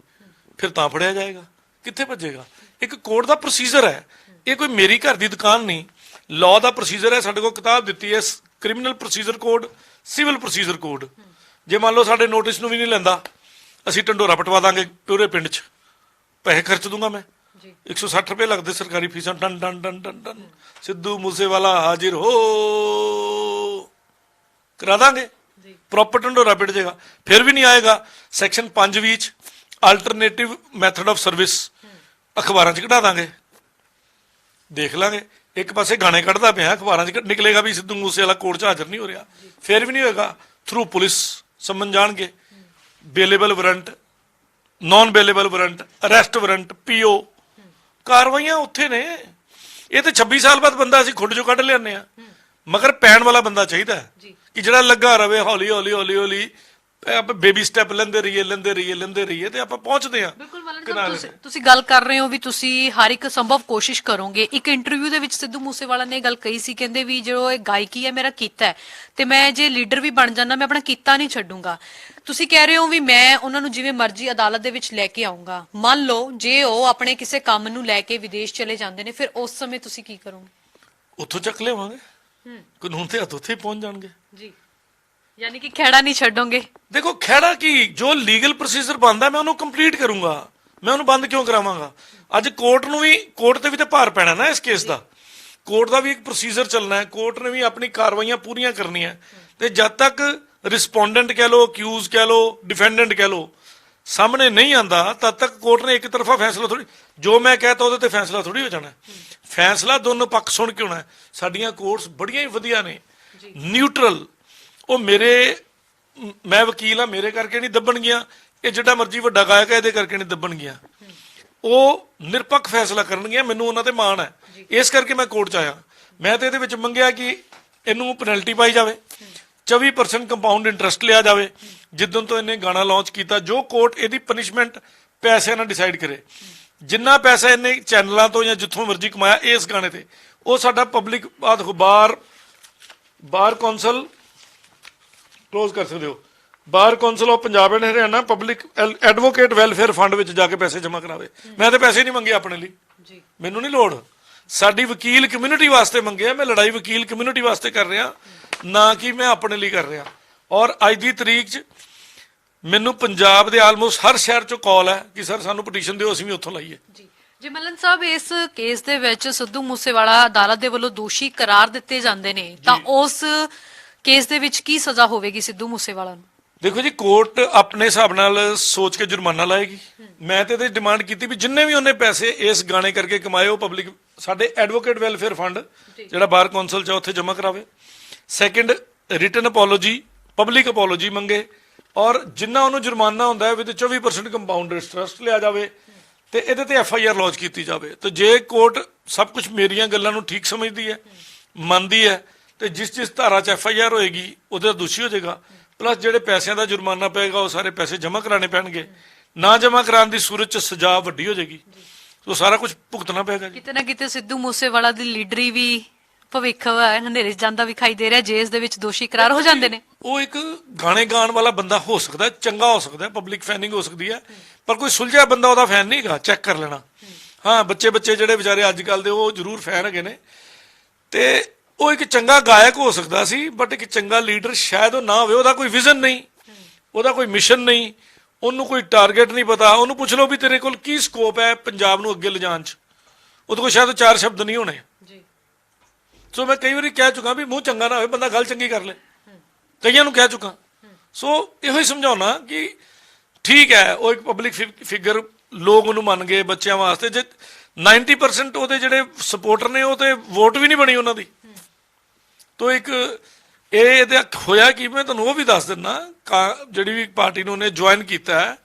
ਫਿਰ ਤਾਂ ਫੜਿਆ ਜਾਏਗਾ। ਕਿੱਥੇ ਭੱਜੇਗਾ? ਇੱਕ ਕੋਰਟ ਦਾ ਪ੍ਰੋਸੀਜਰ ਹੈ, ਇਹ ਕੋਈ ਮੇਰੀ ਘਰ ਦੀ ਦੁਕਾਨ ਨਹੀਂ। ਲਾਅ ਦਾ ਪ੍ਰੋਸੀਜਰ ਹੈ, ਸਾਡੇ ਕੋਲ ਕਿਤਾਬ ਦਿੱਤੀ ਹੈ, criminal procedure code, civil procedure code. ਜੇ ਮੰਨ ਲਓ ਸਾਡੇ ਨੋਟਿਸ ਨੂੰ ਵੀ ਨਹੀਂ ਲੈਂਦਾ, ਅਸੀਂ ਢੰਡੋਰਾ ਪਟਵਾ ਦਾਂਗੇ ਪੂਰੇ ਪਿੰਡ 'ਚ, ਪੈਸੇ ਖਰਚ ਦੂੰਗਾ ਮੈਂ। 160 ਰੁਪਏ ਲੱਗਦੇ ਸਰਕਾਰੀ ਫੀਸਾਂ, ton ton ton ton ton, Sidhu Moosewala ਹਾਜ਼ਰ ਹੋ ਕਰਾ ਦਾਂਗੇ, ਪ੍ਰੋਪਰ ਢੰਡੋਰਾ ਪਿੱਟ ਜਾਏਗਾ। ਫਿਰ ਵੀ ਨਹੀਂ ਆਏਗਾ, ਸੈਕਸ਼ਨ 5 ਚ ਆਲਟਰਨੇਟਿਵ ਮੈਥਡ ਆਫ ਸਰਵਿਸ ਅਖਬਾਰਾਂ 'ਚ ਕਢਾ ਦਾਂਗੇ, ਦੇਖ ਲਾਂਗੇ। ਇੱਕ ਪਾਸੇ ਗਾਣੇ ਕੱਢਦਾ ਪਿਆ, ਅਖਬਾਰਾਂ 'ਚ ਨਿਕਲੇਗਾ ਵੀ ਸਿੱਧੂ ਮੂਸੇਵਾਲਾ ਕੋਰਟ 'ਚ ਹਾਜ਼ਰ ਨਹੀਂ ਹੋ ਰਿਹਾ, ਫਿਰ ਵੀ ਨਹੀਂ ਹੋਏਗਾ। ਥਰੂ ਪੁਲਿਸ ਸੰਮਨ ਜਾਣਗੇ, bailable warrant, non bailable warrant, arrest warrant, PO, ਕਾਰਵਾਈਆਂ ਉੱਥੇ ਨੇ। ਇਹ ਤੇ 26 ਸਾਲ ਬਾਅਦ ਬੰਦਾ ਅਸੀਂ ਖੁੱਡ 'ਚੋਂ ਕੱਢ ਲਿਆਉਂਦੇ ਆ, ਮਗਰ ਪੈਣ ਵਾਲਾ ਬੰਦਾ ਚਾਹੀਦਾ ਕਿ ਜਿਹੜਾ ਲੱਗਾ ਰਵੇ, ਹੌਲੀ ਹੌਲੀ ਹੌਲੀ ਹੌਲੀ ਆਪਾਂ ਬੇਬੀ ਸਟੈਪ ਲੈਂਦੇ ਰਹੀਏ ਤੇ ਆਪਾਂ ਪਹੁੰਚਦੇ ਆ। ਬਿਲਕੁਲ ਮੱਲਨ ਸਾਹਿਬ, ਤੁਸੀਂ ਗੱਲ ਕਰ ਰਹੇ ਹੋ ਵੀ ਤੁਸੀਂ ਹਰ ਇੱਕ ਸੰਭਵ ਕੋਸ਼ਿਸ਼ ਕਰੋਗੇ। ਇੱਕ ਇੰਟਰਵਿਊ ਦੇ ਵਿੱਚ ਸਿੱਧੂ ਮੂਸੇਵਾਲਾ ਨੇ ਗੱਲ ਕਹੀ ਸੀ, ਕਹਿੰਦੇ ਵੀ ਜੋ ਇਹ ਗਾਇਕੀ ਹੈ ਮੇਰਾ ਕੀਤਾ ਹੈ, ਤੇ ਮੈਂ ਜੇ ਲੀਡਰ ਵੀ ਬਣ ਜਾਣਾ ਮੈਂ ਆਪਣਾ ਕੀਤਾ ਨਹੀਂ ਛੱਡੂੰਗਾ। ਤੁਸੀਂ ਕਹਿ ਰਹੇ ਹੋ ਵੀ ਮੈਂ ਉਹਨਾਂ ਨੂੰ ਜਿਵੇਂ ਮਰਜ਼ੀ ਅਦਾਲਤ ਦੇ ਵਿੱਚ ਲੈ ਕੇ ਆਉਂਗਾ। ਮੰਨ ਲਓ ਜੇ ਉਹ ਆਪਣੇ ਕਿਸੇ ਕੰਮ ਨੂੰ ਲੈ ਕੇ ਵਿਦੇਸ਼ ਚਲੇ ਜਾਂਦੇ ਨੇ, ਫਿਰ ਉਸ ਸਮੇਂ ਤੁਸੀਂ ਕੀ ਕਰੋਗੇ? ਉੱਥੋਂ ਚੱਕ ਲਿਆਵਾਂਗੇ, ਕਾਨੂੰਨ ਤੇ ਹੱਥ ਉੱਥੇ ਹੀ ਪਹੁੰਚ ਜਾਣਗੇ ਜੀ, ਯਾਨੀ ਕਿ ਖਹਿੜਾ ਨਹੀਂ ਛੱਡੋਗੇ। ਦੇਖੋ ਖਹਿੜਾ ਕੀ, ਜੋ ਲੀਗਲ ਪ੍ਰੋਸੀਜਰ ਬਣਦਾ ਮੈਂ ਉਹਨੂੰ ਕੰਪਲੀਟ ਕਰੂੰਗਾ, ਮੈਂ ਉਹਨੂੰ ਬੰਦ ਕਿਉਂ ਕਰਾਵਾਂਗਾ? ਅੱਜ ਕੋਰਟ ਤੇ ਵੀ ਤੇ ਭਾਰ ਪੈਣਾ ਨਾ ਇਸ ਕੇਸ ਦਾ। ਕੋਰਟ ਦਾ ਵੀ ਇੱਕ ਪ੍ਰੋਸੀਜਰ ਚੱਲਣਾ ਹੈ, ਕੋਰਟ ਨੇ ਵੀ ਆਪਣੀ ਕਾਰਵਾਈਆਂ ਪੂਰੀਆਂ ਕਰਨੀਆਂ, ਤੇ ਜਦ ਤੱਕ ਰਿਸਪੋਂਡੈਂਟ ਕਹਿ ਲੋ, ਅਕਿਊਜ਼ ਕਹਿ ਲੋ, ਡਿਫੈਂਡੈਂਟ ਕਹਿ ਲੋ, ਸਾਹਮਣੇ ਨਹੀਂ ਆਂਦਾ, ਤਦ ਤੱਕ ਕੋਰਟ ਨੇ ਇੱਕ ਤਰਫਾ ਫੈਸਲਾ ਥੋੜੀ, ਜੋ ਮੈਂ ਕਹਤਾ ਉਹਦੇ ਤੇ ਫੈਸਲਾ ਥੋੜੀ ਹੋ ਜਾਣਾ। ਫੈਸਲਾ ਦੋਨੋਂ ਪੱਖ ਸੁਣ ਕੇ ਹੋਣਾ। ਸਾਡੀਆਂ ਕੋਰਟਸ ਬੜੀਆਂ ਹੀ ਵਧੀਆ ਨੇ, ਨਿਊਟਰਲ। ਉਹ ਮੈਂ ਵਕੀਲ ਆ, ਮੇਰੇ ਕਰਕੇ ਨਹੀਂ ਦੱਬਣਗੀਆਂ, ਇਹ ਜਿਹੜਾ ਮਰਜ਼ੀ ਵੱਡਾ ਗਾਇਕ ਹੈ ਇਹਦੇ ਕਰਕੇ ਨਹੀਂ ਦੱਬਣਗੀਆਂ, ਉਹ ਨਿਰਪੱਖ ਫੈਸਲਾ ਕਰਨਗੀਆਂ। ਮੈਨੂੰ ਉਹਨਾਂ ਤੇ ਮਾਣ ਹੈ, ਇਸ ਕਰਕੇ ਮੈਂ ਕੋਰਟ 'ਚ ਆਇਆ। ਮੈਂ ਤੇ ਇਹਦੇ ਵਿੱਚ ਮੰਗਿਆ ਕਿ ਇਹਨੂੰ ਪੈਨਲਟੀ ਪਾਈ ਜਾਵੇ, 24% ਕੰਪਾਊਂਡ ਇੰਟਰਸਟ ਲਿਆ ਜਾਵੇ ਜਿੱਦਣ ਤੋਂ ਇਹਨੇ ਗਾਣਾ ਲਾਂਚ ਕੀਤਾ। ਜੋ ਕੋਰਟ ਇਹਦੀ ਪਨਿਸ਼ਮੈਂਟ ਪੈਸਿਆਂ ਨਾਲ ਡਿਸਾਈਡ ਕਰੇ, ਜਿੰਨਾ ਪੈਸਾ ਇਹਨੇ ਚੈਨਲਾਂ ਤੋਂ ਜਾਂ ਜਿੱਥੋਂ ਮਰਜ਼ੀ ਕਮਾਇਆ ਇਸ ਗਾਣੇ ਤੇ, ਉਹ ਸਾਡਾ ਪਬਲਿਕ ਬਾਰ ਕੌਂਸਲ ਕਲੋਜ਼ ਕਰ ਸਕਦੇ ਹੋ, bar council of Punjab and Haryana public advocate welfare fund ਵਿੱਚ ਜਾ ਕੇ ਪੈਸੇ ਜਮ੍ਹਾਂ ਕਰਾਵੇ। ਮੈਂ ਤੇ ਪੈਸੇ ਨਹੀਂ ਮੰਗੇ ਆਪਣੇ ਲਈ, ਮੈਨੂੰ ਨਹੀਂ ਲੋੜ। ਸਾਡੀ ਵਕੀਲ ਕਮਿਊਨਿਟੀ ਵਾਸਤੇ ਮੰਗਿਆ, ਮੈਂ ਲੜਾਈ ਵਕੀਲ ਕਮਿਊਨਿਟੀ ਵਾਸਤੇ ਕਰ ਰਿਹਾ, ਨਾ ਕਿ ਮੈਂ ਆਪਣੇ ਲਈ ਕਰ ਰਿਹਾ। ਔਰ ਅੱਜ ਦੀ ਤਰੀਕ 'ਚ ਮੈਨੂੰ ਪੰਜਾਬ ਦੇ ਆਲਮੋਸਟ ਹਰ ਸ਼ਹਿਰ 'ਚੋਂ ਕਾਲ ਹੈ ਕਿ ਸਰ ਸਾਨੂੰ ਪਟੀਸ਼ਨ ਦਿਓ, ਅਸੀਂ ਵੀ ਉੱਥੋਂ ਲਾਈਏ। ਜੀ ਮੱਲਨ ਸਾਹਿਬ, ਇਸ ਕੇਸ ਦੇ ਵਿੱਚ ਸਿੱਧੂ ਮੂਸੇਵਾਲਾ ਅਦਾਲਤ ਦੇ ਵੱਲੋਂ ਦੋਸ਼ੀ ਕਰਾਰ ਦਿੱਤੇ ਜਾਂਦੇ ਨੇ, ਤਾਂ ਉਸ ਕੇਸ ਦੇ ਵਿੱਚ ਕੀ ਸਜ਼ਾ ਹੋਵੇਗੀ ਸਿੱਧੂ ਮੂਸੇਵਾਲਾ ਨੂੰ? ਦੇਖੋ ਜੀ, ਕੋਰਟ ਆਪਣੇ ਹਿਸਾਬ ਨਾਲ ਸੋਚ ਕੇ ਜੁਰਮਾਨਾ ਲਾਏਗੀ। ਮੈਂ ਤੇ ਇਹਦੇ ਡਿਮਾਂਡ ਕੀਤੀ ਵੀ ਜਿੰਨੇ ਵੀ ਉਹਨੇ ਪੈਸੇ ਇਸ ਗਾਣੇ ਕਰਕੇ ਕਮਾਏ ਉਹ ਪਬਲਿਕ ਸਾਡੇ ਐਡਵੋਕੇਟ ਵੈਲਫੇਅਰ ਫੰਡ ਜਿਹੜਾ ਬਾਰ ਕੌਂਸਲ 'ਚ ਉੱਥੇ ਜਮ੍ਹਾਂ ਕਰਾਵੇ। Second, written apology, public apology ਮੰਗੇ, ਔਰ ਜਿੰਨਾ ਉਹਨੂੰ ਜੁਰਮਾਨਾ ਹੁੰਦਾ ਹੈ ਵਿਦ 24% ਕੰਪਾਊਂਡ ਇੰਟਰਸਟ ਲਿਆ ਜਾਵੇ, ਤੇ ਇਹਦੇ ਤੇ FIR ਲੌਂਚ ਕੀਤੀ ਜਾਵੇ। ਤੇ ਜੇ ਕੋਰਟ ਸਭ ਕੁਝ ਮੇਰੀਆਂ ਗੱਲਾਂ ਨੂੰ ਠੀਕ ਸਮਝਦੀ ਹੈ, ਮੰਨਦੀ ਹੈ, ਤੇ ਜਿਸ ਧਾਰਾ 'ਚ FIR ਹੋਏਗੀ ਉਹਦੇ ਦਾ ਦੋਸ਼ੀ ਹੋ ਜਾਏਗਾ। ਪਲੱਸ ਜਿਹੜੇ ਪੈਸਿਆਂ ਦਾ ਜੁਰਮਾਨਾ ਪਏਗਾ ਉਹ ਸਾਰੇ ਪੈਸੇ ਜਮ੍ਹਾਂ ਕਰਾਣੇ ਪੈਣਗੇ। ਨਾ ਜਮ੍ਹਾਂ ਕਰਾਉਣ ਦੀ ਸੂਰਤ 'ਚ ਸਜ਼ਾ ਵੱਡੀ ਹੋ ਜਾਏਗੀ, ਉਹ ਸਾਰਾ ਕੁਝ ਭੁਗਤਣਾ ਪਏਗਾ। ਕਿਤੇ ਨਾ ਕਿਤੇ ਸਿੱਧੂ ਮੂਸੇਵਾਲਾ ਦੀ ਲੀਡਰੀ ਵੀ ਭਵਿੱਖ ਹਨੇਰੇ 'ਚ ਜਾਂਦਾ ਵਿਖਾਈ ਦੇ ਰਿਹਾ, ਜੇ ਇਸ ਦੇ ਵਿੱਚ ਦੋਸ਼ੀ ਕਰਾਰ ਹੋ ਜਾਂਦੇ ਨੇ। ਉਹ ਇੱਕ ਗਾਣੇ ਗਾਣ ਵਾਲਾ ਬੰਦਾ ਹੋ ਸਕਦਾ, ਚੰਗਾ ਹੋ ਸਕਦਾ, ਪਬਲਿਕ ਫੈਨਿੰਗ ਹੋ ਸਕਦੀ ਹੈ, ਪਰ ਕੋਈ ਸੁਲਝਿਆ ਬੰਦਾ ਉਹਦਾ ਫੈਨ ਨਹੀਂ ਹੈਗਾ, ਚੈੱਕ ਕਰ ਲੈਣਾ। ਹਾਂ, ਬੱਚੇ ਜਿਹੜੇ ਵਿਚਾਰੇ ਅੱਜ ਕੱਲ ਦੇ ਉਹ ਜ਼ਰੂਰ ਫੈਨ ਹੈਗੇ ਨੇ, ਤੇ ਉਹ ਇੱਕ ਚੰਗਾ ਗਾਇਕ ਹੋ ਸਕਦਾ ਸੀ, ਬਟ ਇੱਕ ਚੰਗਾ ਲੀਡਰ ਸ਼ਾਇਦ ਉਹ ਨਾ ਹੋਵੇ। ਉਹਦਾ ਕੋਈ ਵਿਜ਼ਨ ਨਹੀਂ, ਉਹਦਾ ਕੋਈ ਮਿਸ਼ਨ ਨਹੀਂ, ਉਹਨੂੰ ਕੋਈ ਟਾਰਗੇਟ ਨਹੀਂ ਪਤਾ। ਉਹਨੂੰ ਪੁੱਛ ਲਓ ਵੀ ਤੇਰੇ ਕੋਲ ਕੀ ਸਕੋਪ ਹੈ ਪੰਜਾਬ ਨੂੰ ਅੱਗੇ ਲਿਜਾਣ 'ਚ, ਉਹਦੇ ਕੋਲ ਸ਼ਾਇਦ 4 ਸ਼ਬਦ ਨਹੀਂ ਹੋਣੇ। ਸੋ ਮੈਂ ਕਈ ਵਾਰੀ ਕਹਿ ਚੁੱਕਾ ਵੀ ਮੂੰਹ ਚੰਗਾ ਨਾ ਹੋਵੇ, ਬੰਦਾ ਗੱਲ ਚੰਗੀ ਕਰ ਲੈ, ਕਈਆਂ ਨੂੰ ਕਹਿ ਚੁੱਕਾ। ਸੋ ਇਹੋ ਹੀ ਸਮਝਾਉਣਾ ਕਿ ਠੀਕ ਹੈ, ਉਹ ਇੱਕ ਪਬਲਿਕ ਫਿਗਰ, ਲੋਕ ਉਹਨੂੰ ਮੰਨ ਗਏ ਬੱਚਿਆਂ ਵਾਸਤੇ। ਜੇ 90% ਉਹਦੇ ਜਿਹੜੇ ਸਪੋਰਟਰ ਨੇ ਉਹ ਤੇ ਵੋਟ ਵੀ ਨਹੀਂ ਬਣੀ ਉਹਨਾਂ ਦੀ, ਤੋ ਇੱਕ ਇਹਦਾ ਹੋਇਆ ਕਿ ਮੈਂ ਤੁਹਾਨੂੰ ਉਹ ਵੀ ਦੱਸ ਦਿੰਦਾ, ਜਿਹੜੀ ਵੀ ਪਾਰਟੀ ਨੂੰ ਉਹਨੇ ਜੁਆਇਨ ਕੀਤਾ ਹੈ,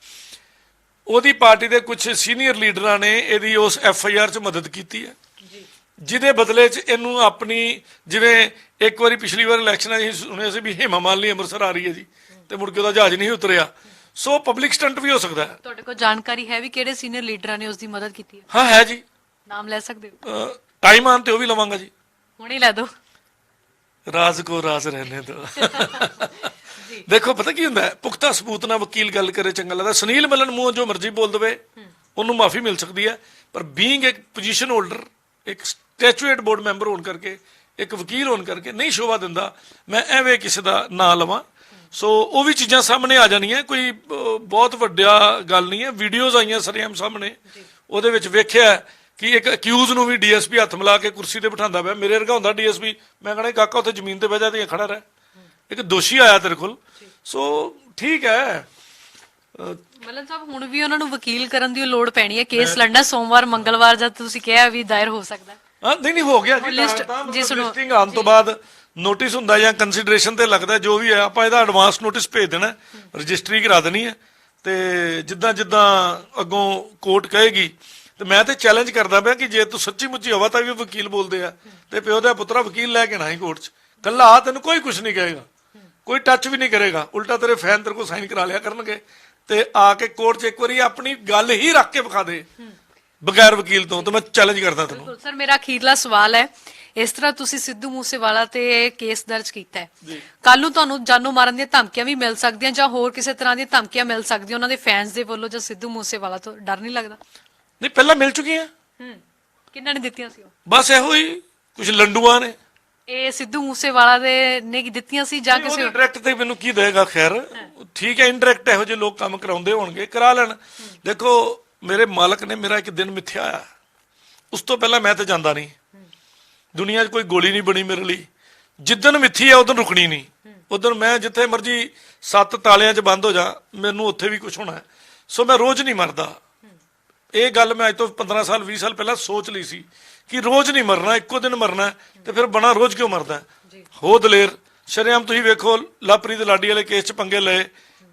ਉਹਦੀ ਪਾਰਟੀ ਦੇ ਕੁਝ ਸੀਨੀਅਰ ਲੀਡਰਾਂ ਨੇ ਇਹਦੀ ਉਸ FIR 'ਚ ਮਦਦ ਕੀਤੀ ਹੈ, ਜਿਹਦੇ ਬਦਲੇ 'ਚ ਇਹਨੂੰ ਆਪਣੀ, ਜਿਵੇਂ ਇੱਕ ਵਾਰੀ ਪਿਛਲੀ ਵਾਰ ਇਲੈਕਸ਼ਨਾਂ 'ਚ ਸੁਣਿਆ ਸੀ ਵੀ ਹੇਮਾ ਮਾਲਿਨੀ ਅੰਮ੍ਰਿਤਸਰ ਆ ਰਹੀ ਹੈ ਜੀ, ਤੇ ਮੁੜ ਕੇ ਉਹਦਾ ਜਹਾਜ਼ ਨਹੀਂ ਉਤਰਿਆ। ਸੋ ਪਬਲਿਕ ਸਟੰਟ ਵੀ ਹੋ ਸਕਦਾ ਹੈ। ਤੁਹਾਡੇ ਕੋਲ ਜਾਣਕਾਰੀ ਹੈ ਵੀ ਕਿਹੜੇ ਸੀਨੀਅਰ ਲੀਡਰਾਂ ਨੇ ਉਸ ਦੀ ਮਦਦ ਕੀਤੀ ਹੈ? ਹਾਂ ਹੈ ਜੀ, ਨਾਮ ਲੈ ਸਕਦੇ ਹੋ? ਟਾਈਮ ਆਨ ਤੇ ਉਹ ਵੀ ਲਵਾਂਗਾ ਜੀ। ਹੁਣੇ ਲੈ ਦਿਓ। ਰਾਜ਼ ਕੋ ਰਾਜ਼ ਰਹਿਣੇ ਦੋ। ਦੇਖੋ ਪਤਾ ਕੀ ਹੁੰਦਾ ਹੈ, ਪੁਖਤਾ ਸਬੂਤ ਨਾਲ ਵਕੀਲ ਗੱਲ ਕਰੇ ਚੰਗਾ ਲੱਗਦਾ। ਸੁਨੀਲ ਮੱਲਨ ਮੂੰਹ ਜੋ ਮਰਜ਼ੀ ਬੋਲ ਦਵੇ, ਉਹਨੂੰ ਮਾਫੀ ਮਿਲ ਸਕਦੀ ਹੈ, ਪਰ ਬੀਇੰਗ ਇੱਕ ਪੋਜੀਸ਼ਨ ਹੋਲਡਰ, ਇੱਕ ਸਟੈਚੂਏਟ ਬੋਰਡ ਮੈਂਬਰ ਹੋਣ ਕਰਕੇ, ਇੱਕ ਵਕੀਲ ਹੋਣ ਕਰਕੇ ਨਹੀਂ ਸ਼ੋਭਾ ਦਿੰਦਾ ਮੈਂ ਐਵੇਂ ਕਿਸੇ ਦਾ ਨਾਂ ਲਵਾਂ। ਸੋ ਉਹ ਵੀ ਚੀਜ਼ਾਂ ਸਾਹਮਣੇ ਆ ਜਾਣੀਆਂ, ਕੋਈ ਬਹੁਤ ਵੱਡਾ ਗੱਲ ਨਹੀਂ ਹੈ। ਵੀਡੀਓਜ਼ ਆਈਆਂ ਸਰੇਆਮ ਸਾਹਮਣੇ, ਉਹਦੇ ਵਿੱਚ ਵੇਖਿਆ ਕਿ ਇੱਕ ਅਕਿਊਜ਼ ਨੂੰ ਵੀ DSP ਹੱਥ ਮਿਲਾ ਕੇ ਕੁਰਸੀ ਤੇ ਬਿਠਾਉਂਦਾ ਪਿਆ। ਮੇਰੇ ਵਰਗਾ ਹੁੰਦਾ DSP, ਮੈਂ ਕਹਣਾ ਕਾਕਾ ਉੱਥੇ ਜ਼ਮੀਨ ਤੇ ਬਹਿ ਜਾ ਤੇ ਖੜਾ ਰਹਿ, ਇੱਕ ਦੋਸ਼ੀ ਆਇਆ ਤੇਰੇ ਕੋਲ। ਸੋ ਠੀਕ ਹੈ। ਮੱਲਨ ਸਾਹਿਬ, ਹੁਣ ਵੀ ਉਹਨਾਂ ਨੂੰ ਵਕੀਲ ਕਰਨ ਦੀ ਲੋੜ ਪੈਣੀ ਹੈ। ਕੇਸ ਲੜਨਾ ਸੋਮਵਾਰ ਮੰਗਲਵਾਰ ਜਦ ਤੁਸੀਂ ਕਿਹਾ ਵੀ ਦਾਇਰ ਹੋ ਸਕਦਾ। ਹਾਂ ਨਹੀਂ ਹੋ ਗਿਆ ਜੀ, ਲਿਸਟਿੰਗ ਆਉਣ ਤੋਂ ਬਾਅਦ ਨੋਟਿਸ ਹੁੰਦਾ ਜਾਂ ਕੰਸੀਡਰੇਸ਼ਨ ਤੇ ਲੱਗਦਾ, ਜੋ ਵੀ ਹੈ ਆਪਾਂ ਇਹਦਾ ਐਡਵਾਂਸ ਨੋਟਿਸ ਭੇਜ ਦੇਣਾ, ਰਜਿਸਟਰੀ ਕਰਾ ਦੇਣੀ ਹੈ, ਤੇ ਜਿੱਦਾਂ ਜਿੱਦਾਂ ਅੱਗੋਂ ਕੋਰਟ ਕਹੇਗੀ। ਤੇ ਮੈਂ ਤੇ ਚੈਲੰਜ ਕਰਦਾ ਪਿਆ ਕਿ ਜੇ ਤੂੰ ਸੱਚੀ ਮੁੱਚੀ ਹਵਾ ਤਾਂ ਵੀ ਵਕੀਲ ਬੋਲਦੇ ਆ, ਤੇ ਪਿਓ ਦਾ ਪੁੱਤਰਾ ਵਕੀਲ ਲੈ ਕੇ ਨਾ ਹੀ ਕੋਰਟ 'ਚ ਕੱਲਾ ਆ, ਤੈਨੂੰ ਕੋਈ ਕੁਝ ਨਹੀਂ ਕਹੇਗਾ, ਕੋਈ ਟੱਚ ਵੀ ਨਹੀਂ ਕਰੇਗਾ, ਉਲਟਾ ਤੇਰੇ ਫੈਨ ਤੇਰੇ ਕੋਲ ਸਾਈਨ ਕਰਾ ਲਿਆ ਕਰਨਗੇ, ਤੇ ਆ ਕੇ ਕੋਰਟ 'ਚ ਇੱਕ ਵਾਰੀ ਆਪਣੀ ਗੱਲ ਹੀ ਰੱਖ ਕੇ ਵਿਖਾ ਦੇ ਬਗੈਰ ਵਕੀਲ ਤੋਂ। ਤਾਂ ਮੈਂ ਚੈਲੰਜ ਕਰਦਾ ਤੈਨੂੰ। ਸਰ, ਮੇਰਾ ਅਖੀਰਲਾ ਸਵਾਲ ਹੈ, ਇਸ ਤਰ੍ਹਾਂ ਤੁਸੀਂ ਸਿੱਧੂ ਮੂਸੇਵਾਲਾ ਤੇ ਕੇਸ ਦਰਜ ਕੀਤਾ ਹੈ, ਕੱਲ ਨੂੰ ਤੁਹਾਨੂੰ ਜਾਨੋਂ ਮਾਰਨ ਦੀਆਂ ਧਮਕੀਆਂ ਵੀ ਮਿਲ ਸਕਦੀਆਂ ਜਾਂ ਹੋਰ ਕਿਸੇ ਤਰ੍ਹਾਂ ਦੀਆਂ ਧਮਕੀਆਂ ਮਿਲ ਸਕਦੀਆਂ ਉਹਨਾਂ ਦੇ ਫੈਨਸ ਦੇ ਵੱਲੋਂ ਜਾਂ ਸਿੱਧੂ ਮੂਸੇਵਾਲਾ ਤੋਂ, ਡਰ ਨਹੀਂ ਲੱਗਦਾ? ਨਹੀਂ, ਪਹਿਲਾਂ ਮਿਲ ਚੁੱਕੀਆਂ। ਕਿੰਨਾਂ ਨੇ ਦਿੱਤੀਆਂ ਸੀ ਉਹ? ਬਸ ਇਹੋ ਹੀ ਕੁਝ ਲੰਡੂਆਂ ਨੇ। ਇਹ ਸਿੱਧੂ ਮੂਸੇਵਾਲਾ ਦੇ ਨੇ ਦਿੱਤੀਆਂ ਸੀ ਜਾਂ ਕਿਸੇ ਡਾਇਰੈਕਟ ਤੇ ਮੈਨੂੰ ਕੀ ਦੇਗਾ? ਖੈਰ ਠੀਕ ਹੈ, ਇਨਡਾਇਰੈਕਟ ਇਹੋ ਜਿਹੇ ਲੋਕ ਕੰਮ ਕਰਾਉਂਦੇ ਹੋਣਗੇ, ਕਰਾ ਲੈਣ। ਦੇਖੋ ਮੇਰੇ ਮਾਲਕ ਨੇ ਮੇਰਾ ਇੱਕ ਦਿਨ ਮਿੱਥਿਆ ਆ, ਉਸ ਤੋਂ ਪਹਿਲਾਂ ਮੈਂ ਤੇ ਜਾਂਦਾ ਨਹੀਂ। ਦੁਨੀਆ 'ਚ ਕੋਈ ਗੋਲੀ ਨਹੀਂ ਬਣੀ ਮੇਰੇ ਲਈ। ਜਿੱਦਣ ਮਿੱਥੀ ਆ ਉਦੋਂ ਰੁਕਣੀ ਨਹੀਂ। ਉਦੋਂ ਮੈਂ ਜਿੱਥੇ ਮਰਜੀ 7 ਤਾਲਿਆਂ 'ਚ ਬੰਦ ਹੋ ਜਾ, ਮੈਨੂੰ ਉੱਥੇ ਵੀ ਕੁਝ ਹੋਣਾ। ਸੋ ਮੈਂ ਰੋਜ਼ ਨਹੀਂ ਮਰਦਾ। ਇਹ ਗੱਲ ਮੈਂ ਅੱਜ ਤੋਂ 15 ਸਾਲ 20 ਸਾਲ ਪਹਿਲਾਂ ਸੋਚ ਲਈ ਸੀ ਕਿ ਰੋਜ਼ ਨਹੀਂ ਮਰਨਾ, ਇੱਕੋ ਦਿਨ ਮਰਨਾ, ਤੇ ਫਿਰ ਬਣਾ ਰੋਜ਼ ਕਿਉਂ ਮਰਦਾ? ਹੋ ਦਲੇਰ। ਸ਼ਰੇਆਮ ਤੁਸੀਂ ਵੇਖੋ, ਲਾਪਰੀ ਦੇ ਲਾਡੀ ਵਾਲੇ ਕੇਸ 'ਚ ਪੰਗੇ ਲਏ,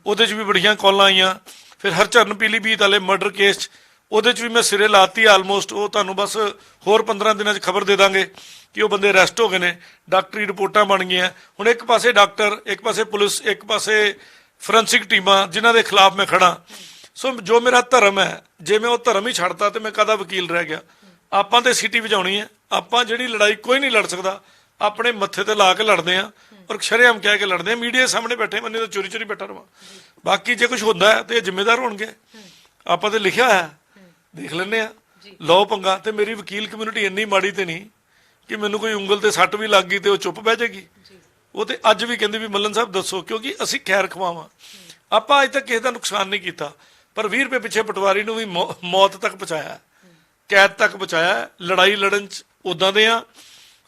ਉਹਦੇ 'ਚ ਵੀ ਬੜੀਆਂ ਕਾਲਾਂ ਆਈਆਂ। ਫਿਰ ਹਰਚਰਨ ਪੀਲੀਭੀਤ ਵਾਲੇ ਮਰਡਰ ਕੇਸ 'ਚ, ਉਹਦੇ 'ਚ ਵੀ ਮੈਂ ਸਿਰੇ ਲਾਤੀ ਆਲਮੋਸਟ। ਉਹ ਤੁਹਾਨੂੰ ਬਸ ਹੋਰ 15 ਦਿਨਾਂ 'ਚ ਖਬਰ ਦੇ ਦਾਂਗੇ ਕਿ ਉਹ ਬੰਦੇ ਅਰੈਸਟ ਹੋ ਗਏ ਨੇ, ਡਾਕਟਰੀ ਰਿਪੋਰਟਾਂ ਬਣ ਗਈਆਂ। ਹੁਣ ਇੱਕ ਪਾਸੇ ਡਾਕਟਰ, ਇੱਕ ਪਾਸੇ ਪੁਲਿਸ, ਇੱਕ ਪਾਸੇ ਫੋਰੈਂਸਿਕ ਟੀਮਾਂ, ਜਿਨ੍ਹਾਂ ਦੇ ਖਿਲਾਫ ਮੈਂ ਖੜਾ। ਸੋ ਜੋ ਮੇਰਾ ਧਰਮ ਹੈ, ਜੇ ਮੈਂ ਉਹ ਧਰਮ ਹੀ ਛੱਡਤਾ ਤੇ ਮੈਂ ਕਾਹਦਾ ਵਕੀਲ ਰਹਿ ਗਿਆ? ਆਪਾਂ ਤੇ ਸੀਟੀ ਵਜਾਉਣੀ ਹੈ। ਆਪਾਂ ਜਿਹੜੀ ਲੜਾਈ ਕੋਈ ਨਹੀਂ ਲੜ ਸਕਦਾ, ਆਪਣੇ ਮੱਥੇ ਤੇ ਲਾ ਕੇ ਲੜਦੇ ਆ, ਔਰ ਸ਼ਰੇਆਮ ਕਹਿ ਕੇ ਲੜਦੇ ਆ। ਮੀਡੀਆ ਸਾਹਮਣੇ ਬੈਠੇ, ਮੰਨੇ ਤਾਂ ਚੋਰੀ ਚੋਰੀ ਬੈਠਾ ਰਵਾਂ। ਬਾਕੀ ਜੇ ਕੁਝ ਹੁੰਦਾ ਹੈ ਤੇ ਇਹ ਜ਼ਿੰਮੇਦਾਰ ਹੋਣਗੇ। ਆਪਾਂ ਤੇ ਲਿਖਿਆ ਹੋਇਆ, ਦੇਖ ਲੈਂਦੇ ਆ, ਲਓ ਪੰਗਾ। ਤੇ ਮੇਰੀ ਵਕੀਲ ਕਮਿਊਨਿਟੀ ਇੰਨੀ ਮਾੜੀ ਤੇ ਨਹੀਂ ਕਿ ਮੈਨੂੰ ਕੋਈ ਉਂਗਲ ਤੇ ਸੱਟ ਵੀ ਲੱਗ ਗਈ ਤੇ ਉਹ ਚੁੱਪ ਬਹਿ ਜਾਏਗੀ। ਉਹ ਤੇ ਅੱਜ ਵੀ ਕਹਿੰਦੇ ਵੀ ਮੱਲਨ ਸਾਹਿਬ ਦੱਸੋ, ਕਿਉਂਕਿ ਅਸੀਂ ਖੈਰ ਖਵਾਵਾਂ। ਆਪਾਂ ਅੱਜ ਤੱਕ ਕਿਸੇ ਦਾ ਨੁਕਸਾਨ ਨਹੀਂ ਕੀਤਾ, ਪਰ 20 ਰੁਪਏ ਪਿੱਛੇ ਪਟਵਾਰੀ ਨੂੰ ਵੀ ਮੌਤ ਤੱਕ ਪਹੁੰਚਾਇਆ, ਕੈਦ ਤੱਕ ਪਹੁੰਚਾਇਆ। ਲੜਾਈ ਲੜਨ 'ਚ ਉਦਾਂ ਦੇ ਆ,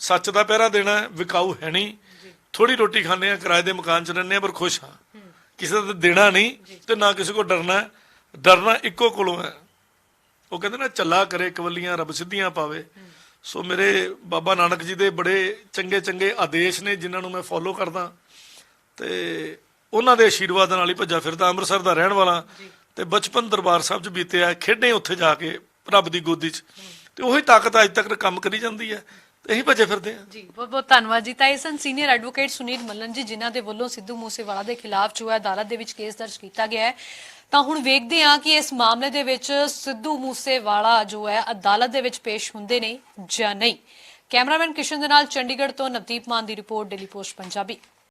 ਸੱਚ ਦਾ ਪਹਿਰਾ ਦੇਣਾ, ਵਿਕਾਊ ਹੈ ਨਹੀਂ। ਥੋੜੀ ਰੋਟੀ ਖਾਂਦੇ ਆ, ਕਿਰਾਏ ਦੇ ਮਕਾਨ 'ਚ ਰਹਿੰਦੇ ਆ, ਪਰ ਖੁਸ਼ ਹਾਂ। ਕਿਸੇ ਦਾ ਦੇਣਾ ਨਹੀਂ ਤੇ ਨਾ ਕਿਸੇ ਕੋਲ ਡਰਨਾ। ਡਰਨਾ ਇੱਕੋ ਕੋਲੋਂ ਹੈ। ਉਹ ਕਹਿੰਦੇ ਨਾ, ਚੱਲਾ ਕਰੇ ਕਵਲੀਆਂ ਰੱਬ ਸਿੱਧੀਆਂ ਪਾਵੇ। ਸੋ ਮੇਰੇ ਬਾਬਾ ਨਾਨਕ ਜੀ ਦੇ ਬੜੇ ਚੰਗੇ ਚੰਗੇ ਆਦੇਸ਼ ਨੇ, ਜਿਨ੍ਹਾਂ ਨੂੰ ਮੈਂ ਫੋਲੋ ਕਰਦਾ, ਤੇ ਉਹਨਾਂ ਦੇ ਆਸ਼ੀਰਵਾਦ ਨਾਲ ਹੀ ਭੱਜਾ ਫਿਰਦਾ। ਅੰਮ੍ਰਿਤਸਰ ਦਾ ਰਹਿਣ ਵਾਲਾ, ਤੇ ਬਚਪਨ ਦਰਬਾਰ ਸਾਹਿਬ 'ਚ ਬੀਤਿਆ, ਖੇਡੇ ਉੱਥੇ ਜਾ ਕੇ ਰੱਬ ਦੀ ਗੋਦੀ 'ਚ, ਤੇ ਉਹੀ ਤਾਕਤ ਅੱਜ ਤੱਕ ਕੰਮ ਕਰੀ ਜਾਂਦੀ ਹੈ। ਇਹੀ ਭੱਜੇ ਫਿਰਦੇ ਆ ਜੀ। ਬਹੁਤ ਬਹੁਤ ਧੰਨਵਾਦ ਜੀ। ਤਾਂ ਇਹ ਸਨ ਸੀਨੀਅਰ ਐਡਵੋਕੇਟ ਸੁਨੀਲ ਮੱਲਨ ਜੀ, ਜਿਨ੍ਹਾਂ ਦੇ ਵੱਲੋਂ ਸਿੱਧੂ ਮੂਸੇਵਾਲਾ ਦੇ ਖਿਲਾਫ ਜੋ ਹੈ ਅਦਾਲਤ ਦੇ ਵਿੱਚ ਕੇਸ ਦਰਜ ਕੀਤਾ ਗਿਆ ਹੈ। ਤਾਂ ਹੁਣ ਵੇਖਦੇ ਹਾਂ ਕਿ ਇਸ ਮਾਮਲੇ ਦੇ ਵਿੱਚ ਸਿੱਧੂ ਮੂਸੇਵਾਲਾ ਜੋ ਹੈ ਅਦਾਲਤ ਦੇ ਵਿੱਚ ਪੇਸ਼ ਹੁੰਦੇ ਨੇ ਜਾਂ ਨਹੀਂ। ਕੈਮਰਾਮੈਨ ਕਿਸ਼ਨ ਦੇ ਨਾਲ ਚੰਡੀਗੜ੍ਹ ਤੋਂ ਨਵਦੀਪ ਮਾਨ ਦੀ ਰਿਪੋਰਟ, ਡੇਲੀ ਪੋਸਟ ਪੰਜਾਬੀ।